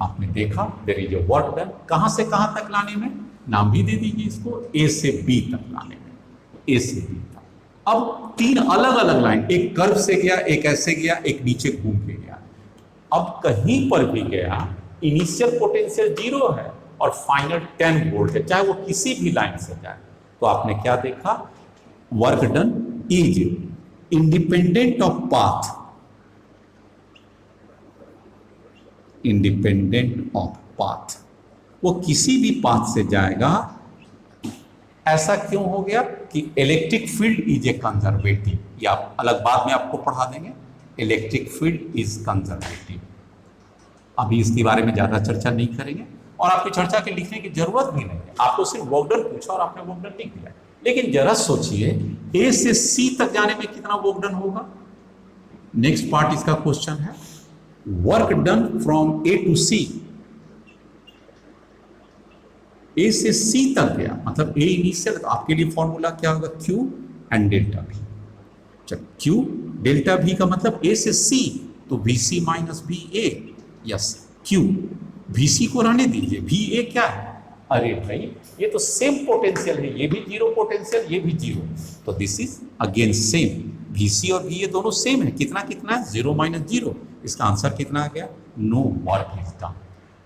आपने देखा there is a work done. कहां से कहां तक लाने में? नाम भी दे दीजिए इसको, A से B तक लाने में, A से B तक। अब 3 अलग अलग लाइन, एक कर्व से गया, एक ऐसे गया, एक नीचे घूम के गया। अब कहीं पर भी गया, इनिशियल पोटेंशियल 0 है और फाइनल 10 वोल्ट है, चाहे वो किसी भी लाइन से जाए। तो आपने क्या देखा? Work done is independent of path, independent of path वो किसी भी पाथ से जाएगा। ऐसा क्यों हो गया कि electric field is a conservative, या अलग बात में आपको पढ़ा देंगे। इलेक्ट्रिक फील्ड इज कंजर्वेटिव, अभी इसके बारे में ज्यादा चर्चा नहीं करेंगे और आपकी चर्चा के लिखने की जरूरत भी नहीं है। आपको सिर्फ वर्क डन पूछा और आपने वर्क डन लिख दिया। लेकिन जरा सोचिए ए से सी तक जाने में कितना वर्क डन होगा। नेक्स्ट पार्ट इसका क्वेश्चन है, work done from A to C. A से सी तक गया मतलब ए इनिशियल, तो आपके लिए फॉर्मूला क्या होगा, क्यू एंड डेल्टा भी। चलो क्यू डेल्टा भी का मतलब ए से सी, तो V C minus B A. Yes, Q V C को रहने दीजिए, वी ए क्या है, अरे भाई ये तो सेम पोटेंशियल है, ये भी जीरो पोटेंशियल, ये भी जीरो, तो this is again same. V C और वी ए दोनों सेम है, कितना कितना है, जीरो माइनस जीरो। इसका आंसर कितना आ गया, नो वर्क इज डन।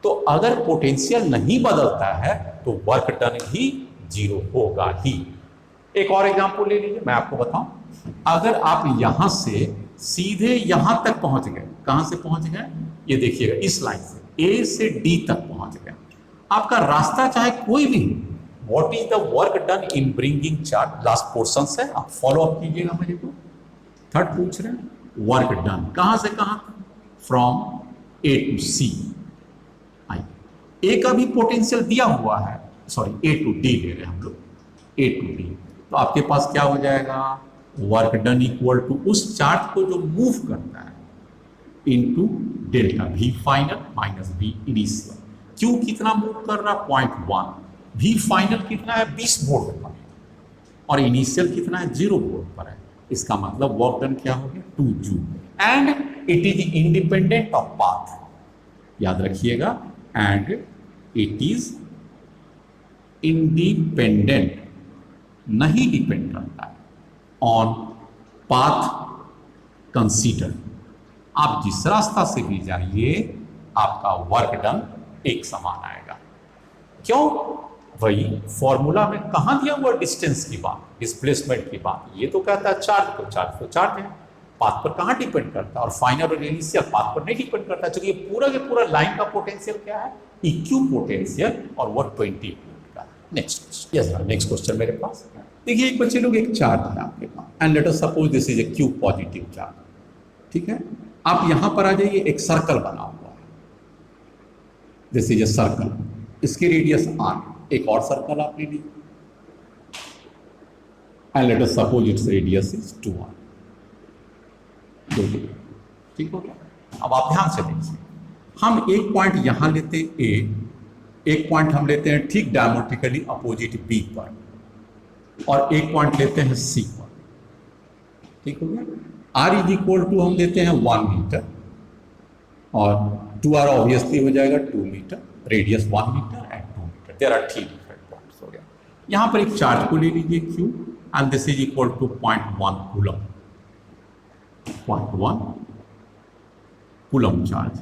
तो अगर पोटेंशियल नहीं बदलता है तो वर्क डन ही जीरो होगा ही। एक और एग्जांपल ले लीजिए, मैं आपको बताऊं, अगर आप यहां से सीधे यहां तक पहुंच गए, कहां से पहुंच गए, ये देखिएगा इस लाइन से ए से डी तक पहुंच गए, आपका रास्ता चाहे कोई भी, what is the work done in bringing charge, last portion से आप फॉलो अप कीजिएगा मेरे को। थर्ड पूछ रहे हैं, वर्क डन कहां से कहां, फ्रॉम ए टू सी। ए का भी पोटेंशियल दिया हुआ है, सॉरी ए टू डी ले रहे हैं हम लोग, ए टू डी, तो आपके पास क्या हो जाएगा, वर्क डन इक्वल टू उस चार्ज को जो मूव करता है into delta V final minus V initial. Q कितना मूव कर रहा है, 0.1, वी फाइनल कितना है, 20 वोल्ट पर, और इनिशियल कितना है, 0 वोल्ट पर है। इसका मतलब वर्क डन क्या हो गया, 2 joule, and it is independent of path, याद रखिएगा, एंड इट इज इंडिपेंडेंट, नहीं डिपेंड करता है ऑन पाथ कंसीडर। आप जिस रास्ता से भी जाइए आपका वर्क डन एक समान आएगा। क्यों, वही फॉर्मूला में कहां दिया हुआ डिस्टेंस की बात, डिस्प्लेसमेंट की बात, ये तो कहता है चार्ज को, चार्ज तो चार्ज है, पाथ पर कहां डिपेंड करता है, और फाइनल और इनिशियल पाथ पर नहीं डिपेंड करता। चूंकि ये पूरा के पूरा लाइन का पोटेंशियल क्या है, इक्यू पोटेंशियल, और वो 20 वोल्ट का। Next, yes sir, next question मेरे पास देखिए, एक बच्चे लोग, एक चार्ज है आपके पास, and let us suppose this is a Q positive charge, ठीक है। आप यहां पर आ जाइए, एक सर्कल बना हुआ है, दिस इज ए सर्कल, इसकी रेडियस r, एक और सर्कल आप ले लीजिए, and let us suppose its radius is 2r, ठीक हो गया। अब आप ध्यान से देखिए, हम एक पॉइंट यहां लेते हैं ए, एक पॉइंट हम लेते हैं ठीक डायमेट्रिकली अपोजिट बी पर, और एक पॉइंट लेते हैं सी पर, ठीक हो गया। आर इज इक्वल टू हम लेते हैं 1 मीटर, और 2r ऑब्वियसली हो जाएगा 2 metre, radius 1 metre and 2 metre, there are 3 different points हो गया। यहां पर एक चार्ज को ले लीजिए Q, and this is equal to 0.1 coulomb, 0.1 coulomb charge.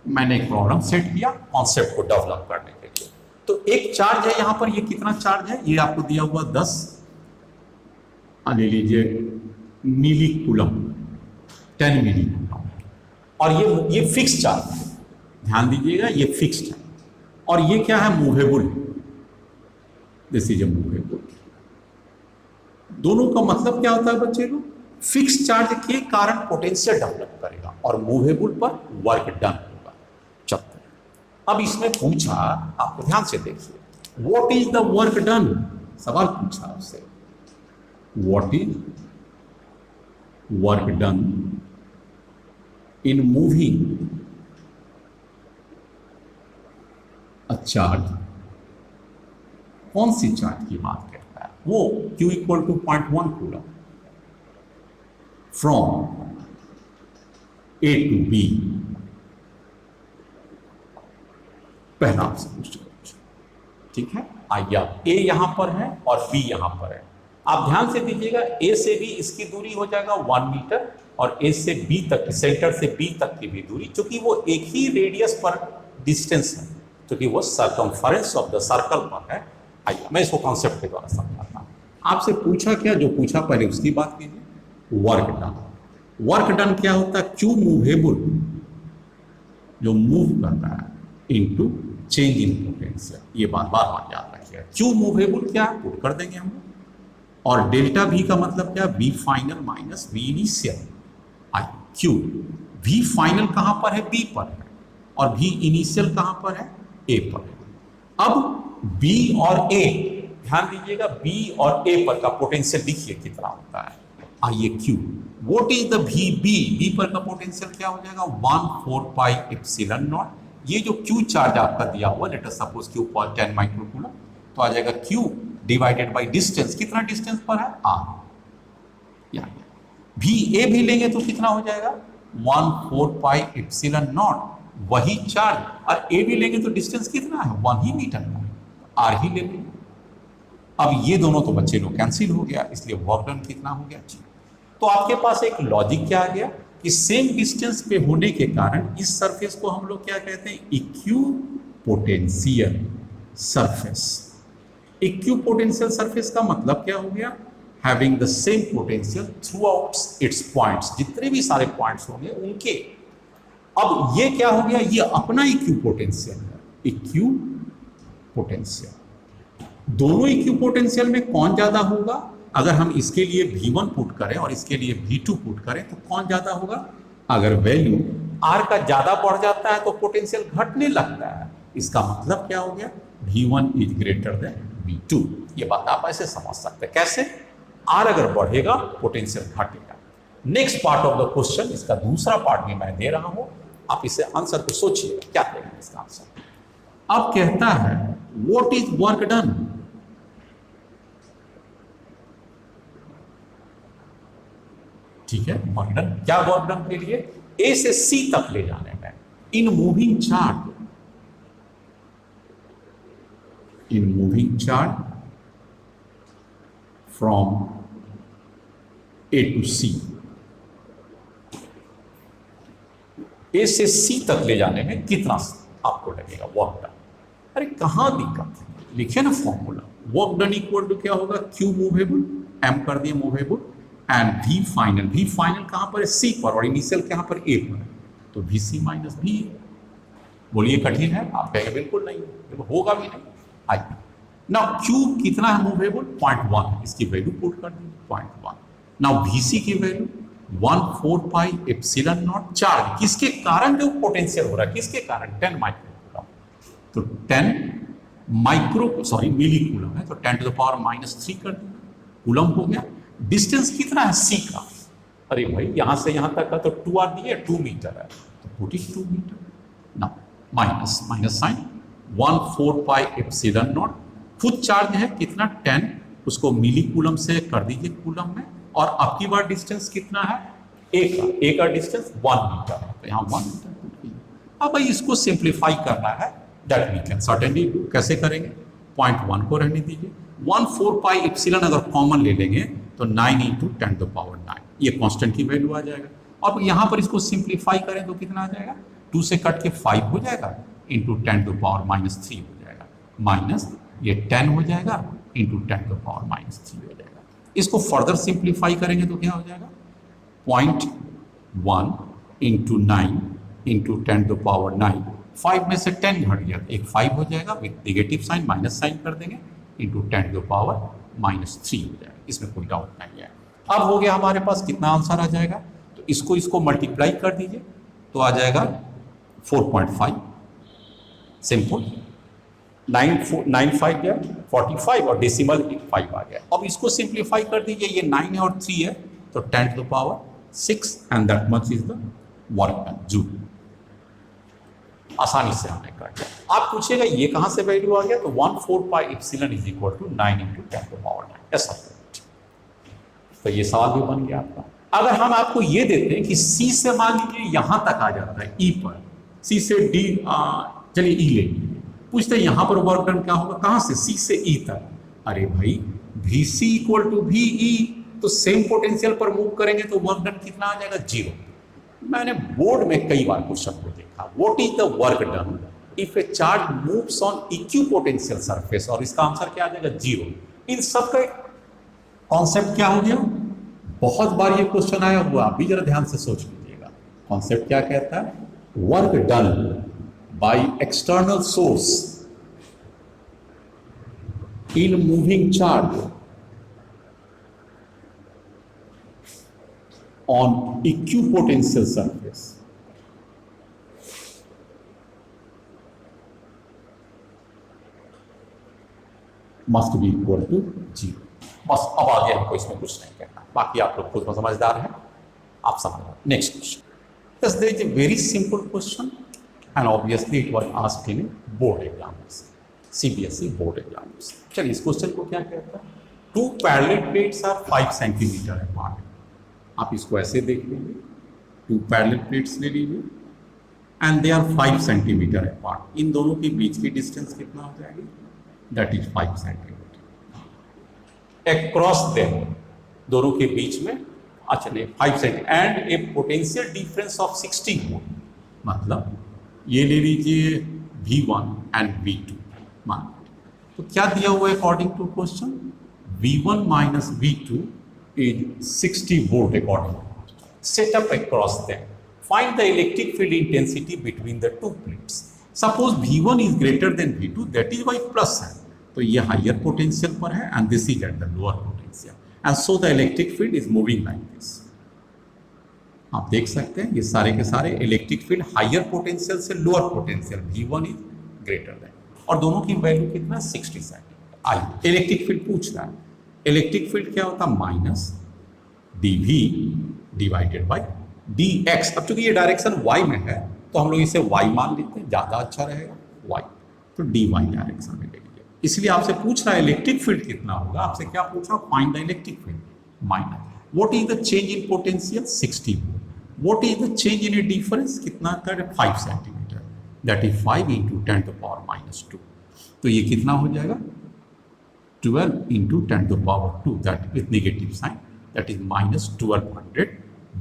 मैंने एक प्रॉब्लम सेट किया कॉन्सेप्ट को डेवलप करने के लिए। तो एक चार्ज है यहां पर, ये कितना चार्ज है, ये आपको दिया हुआ 10, ले लीजिए मिली कूलम, 10 मिली कूलम, और ये फिक्स चार्ज है, ध्यान दीजिएगा ये फिक्स्ड है, और ये क्या है, movable, this is A movable. दोनों का मतलब क्या होता है बच्चे लोग, फिक्स चार्ज के कारण पोटेंशियल डेवलप करेगा और मूवेबल पर वर्क डन होगा। चलो अब इसमें पूछा, आपको ध्यान से देखिए, what is the work done, सवाल पूछा आपसे, what is work done in moving a charge, कौन सी चार्ज की बात करता है, वो Q equal to 0.1 coulomb from A to B। पहला आपसे क्वेश्चन, ठीक है, आइए A यहां पर है और B यहां पर है, आप ध्यान से दीजिएगा, A से B इसकी दूरी हो जाएगा 1 मीटर, और A से B तक, सेंटर से B तक की भी दूरी, क्योंकि वो एक ही रेडियस पर डिस्टेंस है, क्योंकि वो सर्कमफरेंस ऑफ द सर्कल पर है। आइए मैं इसको कॉन्सेप्ट के द्वारा समझाता हूं। आपसे पूछा क्या, जो पूछा पहले उसकी बात कीजिए, वर्क डन। वर्क डन क्या होता है, क्यू मूवेबल, जो मूव कर रहा है, इंटू चेंज इन पोटेंशियल। ये बात बार बार याद रखिएगा। क्यू मूवेबल क्या है पुट कर देंगे हम, और डेल्टा वी का मतलब क्या, V final minus V initial. I Q V final कहां पर है, बी पर है, और वी इनिशियल कहां पर है, ए पर है। अब बी और ए, ध्यान दीजिएगा, बी और ए पर का पोटेंशियल लिखिए कितना होता है। आइए Q, what is the V, B पर का पोटेंशियल क्या हो जाएगा, 1/4 पाई एप्सिलॉन नॉट। ये जो क्यू चार्ज आपका दिया हुआ, late us suppose Q for 10 microcoulomb, तो आ जाएगा क्यू डिवाइडेड बाई डिस्टेंस, कितना डिस्टेंस पर है, आर। भी ए भी लेंगे तो कितना हो जाएगा, 1/4 पाई एप्सिलॉन नॉट, वही चार्ज, और ए भी लेंगे तो डिस्टेंस कितना है, 1 ही मीटर है, आर ही ले लेंगे। अब ये दोनों तो बच्चे लोग कैंसिल हो गया, इसलिए वर्क डन कितना हो गया, जी। तो आपके पास एक लॉजिक क्या आ गया कि सेम डिस्टेंस पे होने के कारण इस सरफेस को हम लोग क्या कहते हैं, इक्यू पोटेंशियल सरफेस। इक्यू पोटेंशियल सरफेस का मतलब क्या हो गया, having the same potential through out it's points, जितने भी सारे पॉइंट्स होंगे उनके। अब ये क्या हो गया, ये अपना इक्यू पोटेंशियल है, इक्यू पोटेंशियल। दोनों इक्यू पोटेंशियल में कौन ज्यादा होगा, अगर हम इसके लिए V1 पुट करें और इसके लिए V2 पुट करें तो कौन ज्यादा होगा। अगर वैल्यू R का ज्यादा बढ़ जाता है तो पोटेंशियल घटने लगता है, इसका मतलब क्या हो गया, V1 is greater than V2। ये बात आप ऐसे समझ सकते हैं, कैसे, R अगर बढ़ेगा पोटेंशियल घटेगा। Next part of the question, इसका दूसरा पार्ट भी मैं दे रहा हूं, आप इसे आंसर को सोचिए क्या देंगे इसका आंसर। अब कहता है व्हाट इज वर्क डन, ठीक है, वर्क डन, क्या वर्क डन के लिए, ए से सी तक ले जाने में in moving charge, in moving charge from A to C, A से सी तक ले जाने में कितना आपको लगेगा वर्क डन। अरे कहां दिक्कत है, लिखिए ना formula, work done equal to क्या होगा, क्यू मूवेबल, एम कर दिए movable, and V final, V final कहां पर है, सी पर, और इनिशियल कहां पर, ए पर, तो वी सी माइनस वी। बोलिए कठिन है, आप कहेंगे बिल्कुल नहीं, बिल्कुल होगा भी नहीं। आइए नाउ क्यू कितना है मूवेबल, 0.1, इसकी वैल्यू पुट कर दी 0.1। नाउ वी सी की value 1/4 pi epsilon not, charge किसके कारण जो पोटेंशियल हो रहा है, किसके कारण, 10 माइक्रोकूलम, तो 10 माइक्रो सॉरी मिली कूलम है, तो 10 टू द पावर -3 कर दिया, कूलम हो गया। डिस्टेंस कितना है, सी का, अरे भाई यहां से यहां तक का तो 2r दिए, 2 मीटर है, तो पुट इट 2 मीटर। ना minus minus sign, 1/4 pi epsilon naught, खुद चार्ज है कितना 10, उसको मिली कूलम से कर दीजिए कूलम में, और आपकी बार डिस्टेंस कितना है, ए का डिस्टेंस 1 मीटर है, तो यहाँ 1 मीटर पुट कीजिए। अब भाई इसको सिंप्लीफाई करना है, that we can certainly do, कैसे करेंगे, 0.1 को रहने दीजिए, 1/4 पाई एप्सिलॉन अगर कॉमन ले लेंगे तो 9 × 10 टू पावर 9, ये कांस्टेंट की वैल्यू आ जाएगा। अब यहाँ पर इसको सिंप्लीफाई करें तो कितना आ जाएगा, 2 से कट के 5 हो जाएगा, इंटू 10 टू पावर -3 हो जाएगा, माइनस ये 10 हो जाएगा, इंटू 10 टू पावर -3 हो जाएगा। इसको फर्दर सिंप्लीफाई करेंगे तो क्या हो जाएगा, 0.1 × 9 इंटू 10 टू पावर 9, 5 में से 10 घट गया, एक 5 हो जाएगा, with negative sign minus sign कर देंगे, इंटू 10 टू पावर -3 हो जाएगा, इसमें कोई डाउट नहीं है। अब हो गया हमारे पास, कितना आंसर आ जाएगा, तो इसको मल्टीप्लाई कर दीजिए तो आ जाएगा 4.5, सिंपल, 9 5 गया 45 और डेसिमल 5 आ गया। अब इसको सिंप्लीफाई कर दीजिए, ये 9 है और 3 है, तो 10 to the power 6 and that much is the work done, joule. आसानी से हमने कर दिया। आप पूछेगा ये कहां से वैल्यू आ गया, तो 1/4 pi epsilon is equal to 9 × 10 to power 9, ऐसा। तो ये सवाल भी बन गया आपका। अगर हम आपको ये देते हैं कि सी से मान लीजिए यहां तक आ जाता है, ई पर, सी से डी, चलिए ई ले लीजिए, पूछते हैं यहां पर वर्क डन क्या होगा, कहां से, सी से ई तक। अरे भाई V C equal to V E, तो सेम पोटेंशियल पर मूव करेंगे तो वर्क डन कितना आ जाएगा, 0। मैंने बोर्ड में कई बार क्वेश्चन को देखा, what is the work done if a charge moves on equipotential surface, और इसका आंसर क्या आ जाएगा, 0। इन सब का कॉन्सेप्ट क्या हो गया, बहुत बार ये क्वेश्चन आया हुआ, आप भी जरा ध्यान से सोच लीजिएगा। कॉन्सेप्ट क्या कहता है, work done by external source in moving charge on equipotential surface must be equal to 0। बस अब आगे हमको इसमें कुछ नहीं करना, बाकी आप लोग खुद समझदार हैं, आप समझ। Next question, Thus there is a very simple question and obviously it was asked in a board examination, CBSE board examination। चलिए इस क्वेश्चन को क्या कहता है, two parallel plates are 5 centimetre apart. आप इसको ऐसे देख लीजिए, टू पैरेलल प्लेट्स ले लीजिए and they are 5 centimetre apart. इन दोनों के बीच की डिस्टेंस कितना हो जाएगी, that is 5 centimetre. Across them, दोनों के बीच में, अच्छा नहीं 5 centimetre and a potential difference of 60 volt. मतलब ये ले लीजिए V1 एंड V2 मान, तो क्या दिया हुआ है according to question, V1 minus V2 is 60 volt according. Set up across them, find the electric field intensity between the two plates. Suppose V1 is greater than V2, that is Y plus है, तो ये higher potential पर है and this is at the lower potential and so the electric field is moving like this. आप देख सकते हैं ये सारे के सारे इलेक्ट्रिक फील्ड हायर पोटेंशियल से lower potential, V1 is greater then, और दोनों की वैल्यू कितना, 60 सेंटीमीटर। आइए इलेक्ट्रिक फील्ड पूछ रहा है, इलेक्ट्रिक फील्ड क्या होता है, minus dV divided by dx। अब चूंकि ये डायरेक्शन y में है तो हम लोग इसे y मान लेते हैं, ज़्यादा अच्छा रहेगा y, तो dy डायरेक्शन में ले लीजिए। इसलिए आपसे पूछ रहा है इलेक्ट्रिक फील्ड कितना होगा, आपसे क्या पूछ रहा है, find the electric field minus what is the change in potential 60 volt, what is the change in a difference कितना कर 5 centimetre, that is 5 into 10 to power minus 2। तो ये कितना हो जाएगा, 12 into 10 to power 2, that with negative sign, that is minus 1200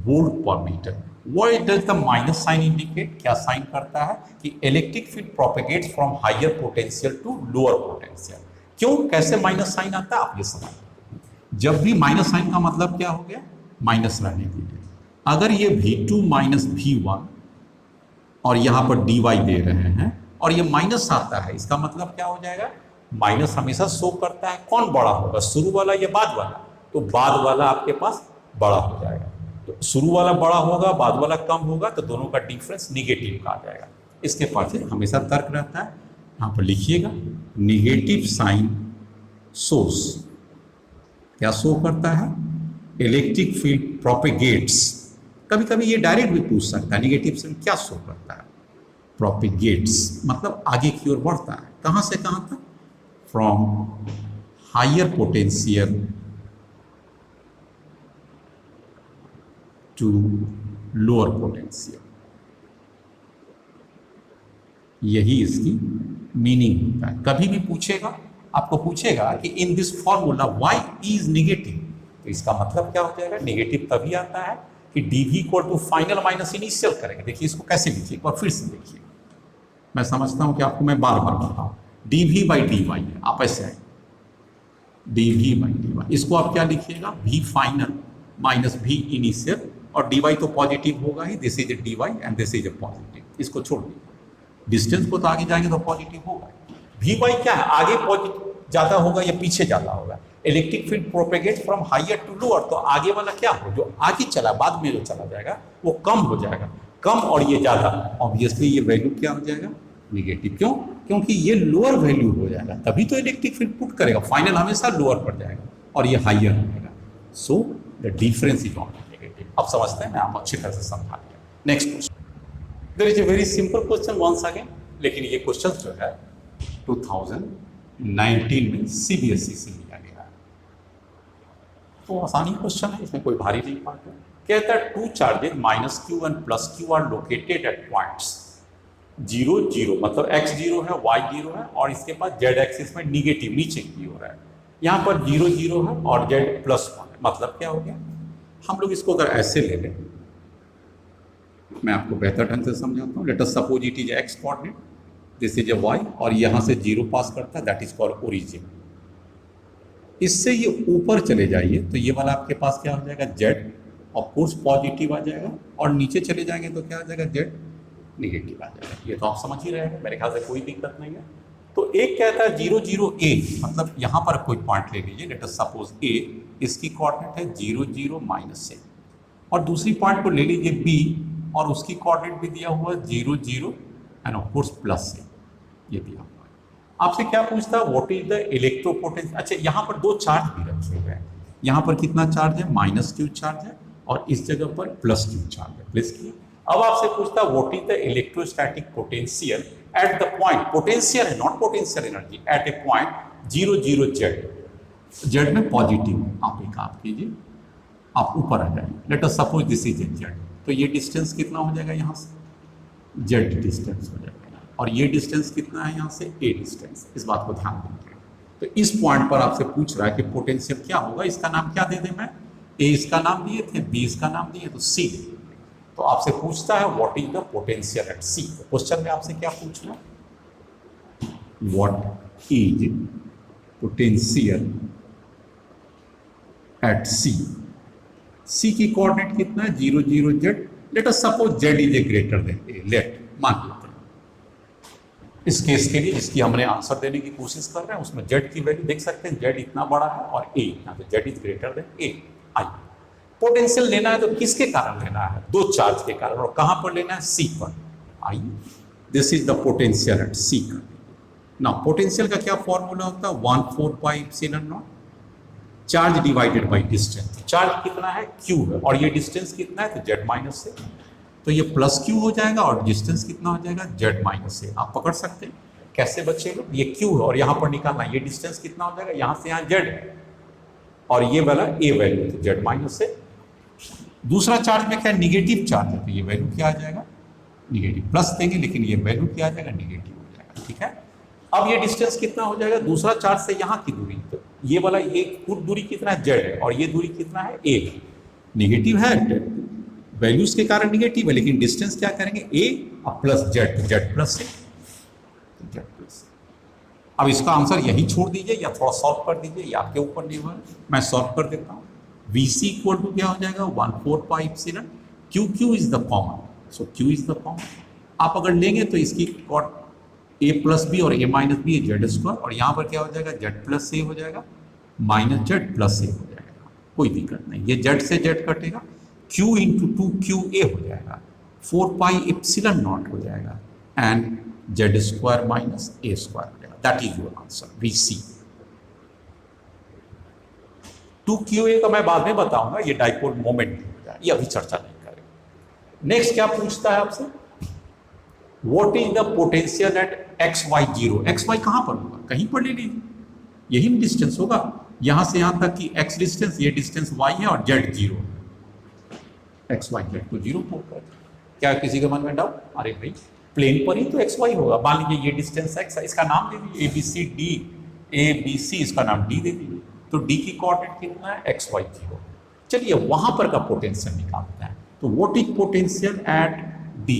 volt पर metre. What does the minus sign indicate? क्या sign करता है कि electric field propagates from higher potential to lower potential. क्यों, कैसे माइनस साइन आता है आप ये समझ। जब भी माइनस साइन का मतलब क्या हो गया, माइनस रहने दीजिए। अगर ये V2 माइनस V1 और यहाँ पर dy दे रहे हैं और ये माइनस आता है, इसका मतलब क्या हो जाएगा, माइनस हमेशा शो करता है कौन बड़ा होगा, शुरू वाला या बाद वाला, तो बाद वाला आपके पास बड़ा हो जाएगा। तो शुरू वाला बड़ा होगा, बाद वाला कम होगा, तो दोनों का डिफरेंस निगेटिव का आ जाएगा। इसके पास हमेशा तर्क रहता है, यहाँ पर लिखिएगा निगेटिव साइन सोर्स क्या शो करता है, इलेक्ट्रिक फील्ड प्रोपेगेट्स। कभी कभी ये डायरेक्ट भी पूछ सकता है निगेटिव साइन क्या शो करता है, प्रोपेगेट्स मतलब आगे की ओर बढ़ता है, कहाँ से कहाँ तक, from higher potential to lower potential. यही इसकी मीनिंग होता है। कभी भी पूछेगा, आपको पूछेगा कि in this formula y is negative, तो इसका मतलब क्या हो जाएगा, नेगेटिव तभी आता है कि dv equal to final minus initial करेंगे। देखिए इसको कैसे लिखिए, एक बार फिर से देखिए, मैं समझता हूं कि आपको मैं बार बार बताऊं, dv बाई dy है, आप ऐसे आए dv बाई dy, इसको आप क्या लिखिएगा, v final minus v initial, और dy तो पॉजिटिव होगा ही, this is a dy and this is a positive, इसको छोड़ दीजिए, डिस्टेंस को तो आगे जाएंगे तो पॉजिटिव होगा। v बाई क्या है, आगे पॉजिटिव ज़्यादा होगा या पीछे ज़्यादा होगा, electric field propagate from higher to lower, तो आगे वाला क्या हो, जो आगे चला बाद में जो चला जाएगा वो कम हो जाएगा, कम और ये ज़्यादा, ऑब्वियसली ये वैल्यू क्या हो जाएगा, निगेटिव। क्यों, क्योंकि ये लोअर वैल्यू हो जाएगा, तभी तो इलेक्ट्रिक फील्ड पुट करेगा, फाइनल हमेशा लोअर पर जाएगा और ये हायर रहेगा, so the difference is on negative. अब समझते हैं, मैं आप अच्छी तरह से समझा दिया। Next question, there is a very simple question once again, लेकिन ये क्वेश्चन जो है 2019 में सीबीएसई से लिया गया है, तो आसानी क्वेश्चन है, इसमें कोई भारी नहीं पार्ट है। कहता है two charges minus Q and plus Q R located at points 0 0, मतलब x 0 है, y 0 है, और इसके बाद z एक्सिस में निगेटिव नीचे की ओर है, यहाँ पर 0 0 है और z प्लस 1 है। मतलब क्या हो गया, हम लोग इसको अगर ऐसे ले लें, मैं आपको बेहतर ढंग से समझाता हूँ। Let us suppose it is X coordinate, this is a Y, और यहाँ से 0 पास करता है, दैट इज कॉल्ड ओरिजिन। इससे ये ऊपर चले जाइए तो ये वाला आपके पास क्या हो जाएगा, z, ऑफ कोर्स पॉजिटिव आ जाएगा, और नीचे चले जाएंगे तो क्या आ जाएगा, z निगेटिव आ जाएगा। ये तो आप समझ ही रहे हैं, मेरे ख्याल से कोई दिक्कत नहीं है। तो एक कहता है 0 0 a, मतलब यहाँ पर कोई पॉइंट ले लीजिए, लेट अस सपोज a, इसकी कोऑर्डिनेट है 0 0 -a, और दूसरी पॉइंट को ले लीजिए b, और उसकी कोऑर्डिनेट भी दिया हुआ है 0 0 end of course plus a, ये दिया हुआ है। आपसे क्या पूछता है, व्हाट इज द इलेक्ट्रोपोटेंशियल। अच्छा, यहाँ पर दो चार्ज भी रखे हुए हैं, यहाँ पर कितना चार्ज है, -q चार्ज है, और इस जगह पर +q चार्ज है, प्लस q। अब आपसे पूछता है what is the electrostatic potential at the point, potential है not potential energy, at a point 0 0 z, z में पॉजिटिव। आप एक काम कीजिए, आप ऊपर आ जाइए, let us suppose this is z, तो ये डिस्टेंस कितना हो जाएगा यहाँ से, z डिस्टेंस हो जाएगा, और ये डिस्टेंस कितना है यहाँ से, a डिस्टेंस। इस बात को ध्यान देंगे। तो इस पॉइंट पर आपसे पूछ रहा है कि पोटेंशियल क्या होगा, इसका नाम क्या दे दें मैं, a इसका नाम दिए थे, b इसका नाम दिए, तो c। तो आपसे पूछता है what is the potential at c। Question में आपसे क्या पूछना है, what is potential at c। c की कोऑर्डिनेट कितना है, 0 0 z, let us suppose z is a greater than a, let मान लेते हैं इस केस के लिए, जिसकी हमने आंसर देने की कोशिश कर रहे हैं, उसमें z की वैल्यू देख सकते हैं, z इतना बड़ा है और a इतना, तो z is greater than a। आइए पोटेंशियल लेना है तो किसके कारण लेना है, दो चार्ज के कारण, और कहां पर लेना है, C पर। आइए, this is the potential at C का। ना पोटेंशियल का क्या फॉर्मूला होता है, 1/4 pi epsilon not charge divided by distance. Charge कितना है, Q है, और ये डिस्टेंस कितना है, तो Z माइनस से, तो ये प्लस Q हो जाएगा, और डिस्टेंस कितना हो जाएगा, Z माइनस से। आप पकड़ सकते हैं कैसे बच्चे लोग, ये Q है और यहाँ पर निकालना, ये डिस्टेंस कितना हो जाएगा, यहाँ से यहाँ Z है, और ये वाला A वैल्यू, तो Z माइनस से। दूसरा चार्ज में क्या निगेटिव चार्ज है, तो ये वैल्यू क्या आ जाएगा, निगेटिव। प्लस देंगे लेकिन ये वैल्यू क्या आ जाएगा, निगेटिव हो जाएगा। ठीक है, अब ये डिस्टेंस कितना हो जाएगा, दूसरा चार्ज से यहाँ की दूरी, तो ये वाला ये कुल दूरी कितना है, Z है, और ये दूरी कितना है, A है। निगेटिव है, वैल्यूज के कारण निगेटिव है, लेकिन डिस्टेंस क्या करेंगे, A और प्लस Z, तो Z प्लस से, Z प्लस। अब इसका आंसर यही छोड़ दीजिए या थोड़ा सॉल्व कर दीजिए, ये आपके ऊपर निर्भर है, मैं सॉल्व कर देता हूँ। VC इक्वल टू क्या हो जाएगा, 1/4 pi epsilon Q is the common, so Q is the common. आप अगर लेंगे तो इसकी कॉट A प्लस बी और A minus B Z square, और यहाँ पर क्या हो जाएगा, Z प्लस A हो जाएगा, माइनस Z प्लस A हो जाएगा, कोई दिक्कत नहीं, ये Z से Z कटेगा, Q इंटू 2QA हो जाएगा, 4 पाई एप्सिलॉन नॉट हो जाएगा, and Z square minus A square हो जाएगा। That is your answer, VC। 2QA का मैं बाद में बताऊंगा, ये डाइपोल मोमेंट हो जाए, ये अभी चर्चा नहीं करेंगे। नेक्स्ट क्या पूछता है आपसे, what is the potential eight XY0। XY कहां पर होगा, कहीं पर ले लीजिए, यही डिस्टेंस होगा, यहां से यहां तक की x डिस्टेंस, ये डिस्टेंस y है, और z 0 है, XYZ को 0 होगा। क्या किसी के मन में डाउट, अरे भाई प्लेन पर ही तो XY होगा, मान लीजिए ये डिस्टेंस x है, इसका नाम दे दीजिए ABC, इसका नाम D दे दीजिए, तो D की कोऑर्डिनेट कितना है, XY0। चलिए वहां पर का पोटेंशियल निकालते हैं, तो what is potential eight D,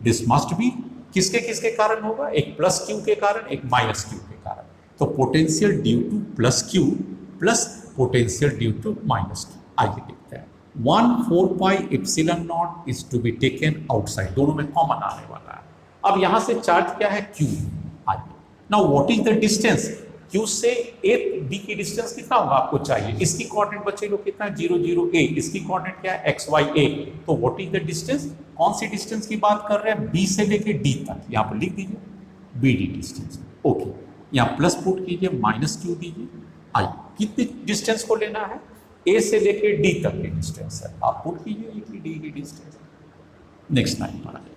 this must B किसके किसके कारण होगा, एक प्लस Q के कारण, एक माइनस Q के कारण, तो potential due to plus Q plus potential due to minus Q। आइए देखते हैं, 1/4 pi epsilon naught is to be taken outside, दोनों में कॉमन आने वाला है। अब यहां से चार्ज क्या है, Q। आइए now what is the distance, Q से A B की डिस्टेंस कितना होगा आपको चाहिए, इसकी कोऑर्डिनेट बच्चे लोग कितना है, 0 0 A, इसकी कोऑर्डिनेट क्या है, XYA, तो व्हाट इज द डिस्टेंस, कौन सी डिस्टेंस की बात कर रहे हैं, B से लेके D तक, यहाँ पर लिख दीजिए BD डिस्टेंस। ओके, यहाँ प्लस पुट कीजिए, माइनस Q दीजिए। आइए कितनी डिस्टेंस को लेना है, A से लेके D तक की डिस्टेंस है, आप पुट कीजिए D की डिस्टेंस। नेक्स्ट लाइन पर आ जाए,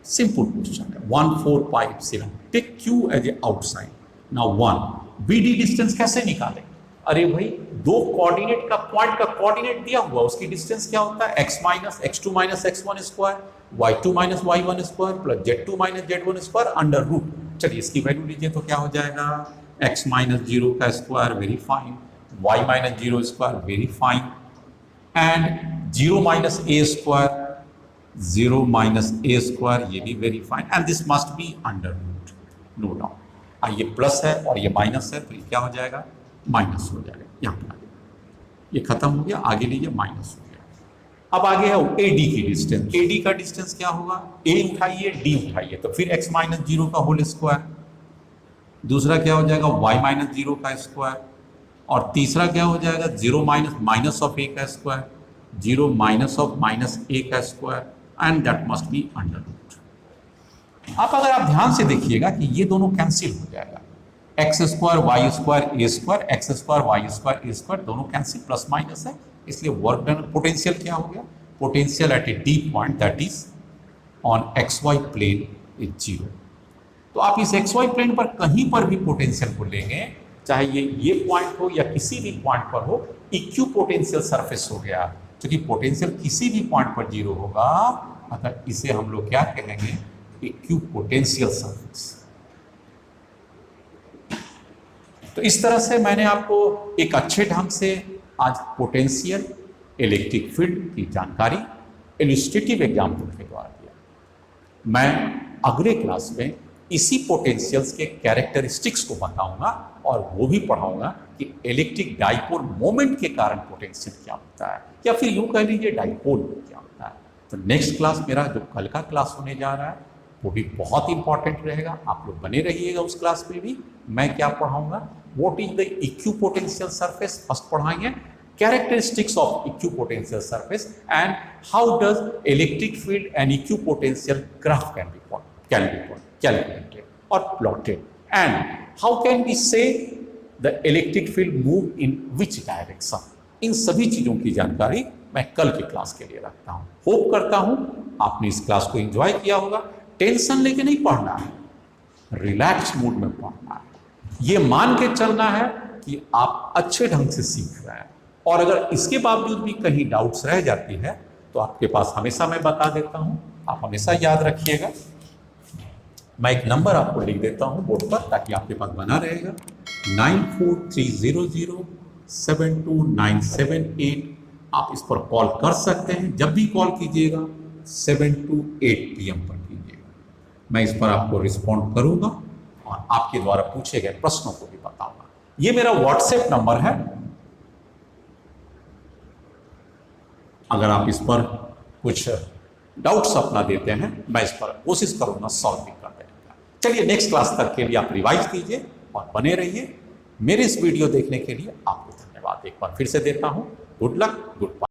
सिंपल क्वेश्चन है, 1/4 pi epsilon, take Q as a outside, now 1 BD distance कैसे निकालें, अरे भाई दो कोऑर्डिनेट का पॉइंट का कोऑर्डिनेट दिया हुआ, उसकी डिस्टेंस क्या होता है, x minus x2 minus x1 square, y2 minus y1 square plus z2 minus z1 square under root. चलिए इसकी वैल्यू लीजिए तो क्या हो जाएगा, x माइनस 0 का square, very fine, y minus 0 square, very fine, and 0 minus a square, 0 minus a square, ये भी very fine, and this must be under root, no doubt. ये प्लस है और ये माइनस है, तो ये क्या हो जाएगा, माइनस हो जाएगा, यहाँ पर ये खत्म हो गया, आगे लीजिए माइनस हो गया, अब आगे है AD की डिस्टेंस। AD का डिस्टेंस क्या होगा, A उठाइए D उठाइए तो फिर x माइनस जीरो का होल स्क्वायर, दूसरा क्या हो जाएगा y माइनस जीरो का स्क्वायर, और तीसरा क्या हो जाएगा 0 माइनस माइनस ऑफ a का square, 0 minus of minus a का square, and that must be under root. आप अगर आप ध्यान से देखिएगा कि ये दोनों कैंसिल हो जाएगा, x square y square a square, x square y square a square, दोनों कैंसिल, प्लस माइनस है, इसलिए वर्क डन। पोटेंशियल क्या हो गया, potential at a d point that is on x y plane is zero. तो आप इस x y plane पर कहीं पर भी पोटेंशियल को लेंगे, चाहे ये पॉइंट हो या किसी भी पॉइंट पर हो, इक्यू पोटेंशियल सरफेस हो गया, क्योंकि पोटेंशियल किसी भी पॉइंट पर जीरो होगा, अतः इसे हम लोग क्या कहेंगे, इक्यू पोटेंशियल सरफेस। तो इस तरह से मैंने आपको एक अच्छे ढंग से आज पोटेंशियल, इलेक्ट्रिक फील्ड की जानकारी इलस्ट्रेटिव एग्जाम्पल के द्वारा दिया। मैं अगले क्लास में इसी पोटेंशियल्स के कैरेक्टरिस्टिक्स को बताऊंगा और वो भी पढ़ाऊंगा कि इलेक्ट्रिक डाइपोल मोमेंट के कारण पोटेंशियल क्या होता है, या फिर यूं कह लीजिए डाइपोल क्या होता है। तो नेक्स्ट क्लास मेरा जो कल का क्लास होने जा रहा है वो भी बहुत इंपॉर्टेंट रहेगा, आप लोग बने रहिएगा उस क्लास में भी। मैं क्या पढ़ाऊंगा, what is the equipotential surface first पढ़ाएंगे, characteristics of equipotential surface, and how does electric field and equipotential graph can be calculated or plotted, and how can we say the electric field move in which direction। इन सभी चीजों की जानकारी मैं कल के class के लिए रखता हूं। होप करता हूं आपने इस क्लास को एंजॉय किया होगा। टेंशन लेके नहीं पढ़ना है, रिलैक्स मूड में पढ़ना है, ये मान के चलना है कि आप अच्छे ढंग से सीख रहे हैं, और अगर इसके बावजूद भी कहीं डाउट्स रह जाती है तो आपके पास हमेशा मैं बता देता हूं, आप हमेशा याद रखिएगा। मैं एक नंबर आपको लिख देता हूं बोर्ड पर ताकि आपके पास बना रहेगा, 9430072978। आप इस पर कॉल कर सकते हैं, जब भी कॉल कीजिएगा 7 to 8 PM पर कीजिएगा। मैं इस पर आपको रिस्पॉन्ड करूंगा और आपके द्वारा पूछे गए प्रश्नों को भी बताऊंगा। ये मेरा व्हाट्सएप नंबर है, अगर आप इस पर कुछ डाउट्स अपना देते हैं मैं इस पर कोशिश करूंगा सॉल्व भी कर देने का। चलिए नेक्स्ट क्लास तक के लिए आप रिवाइज कीजिए और बने रहिए। मेरे इस वीडियो देखने के लिए आपको धन्यवाद एक बार फिर से देता हूं। Good luck, good bye.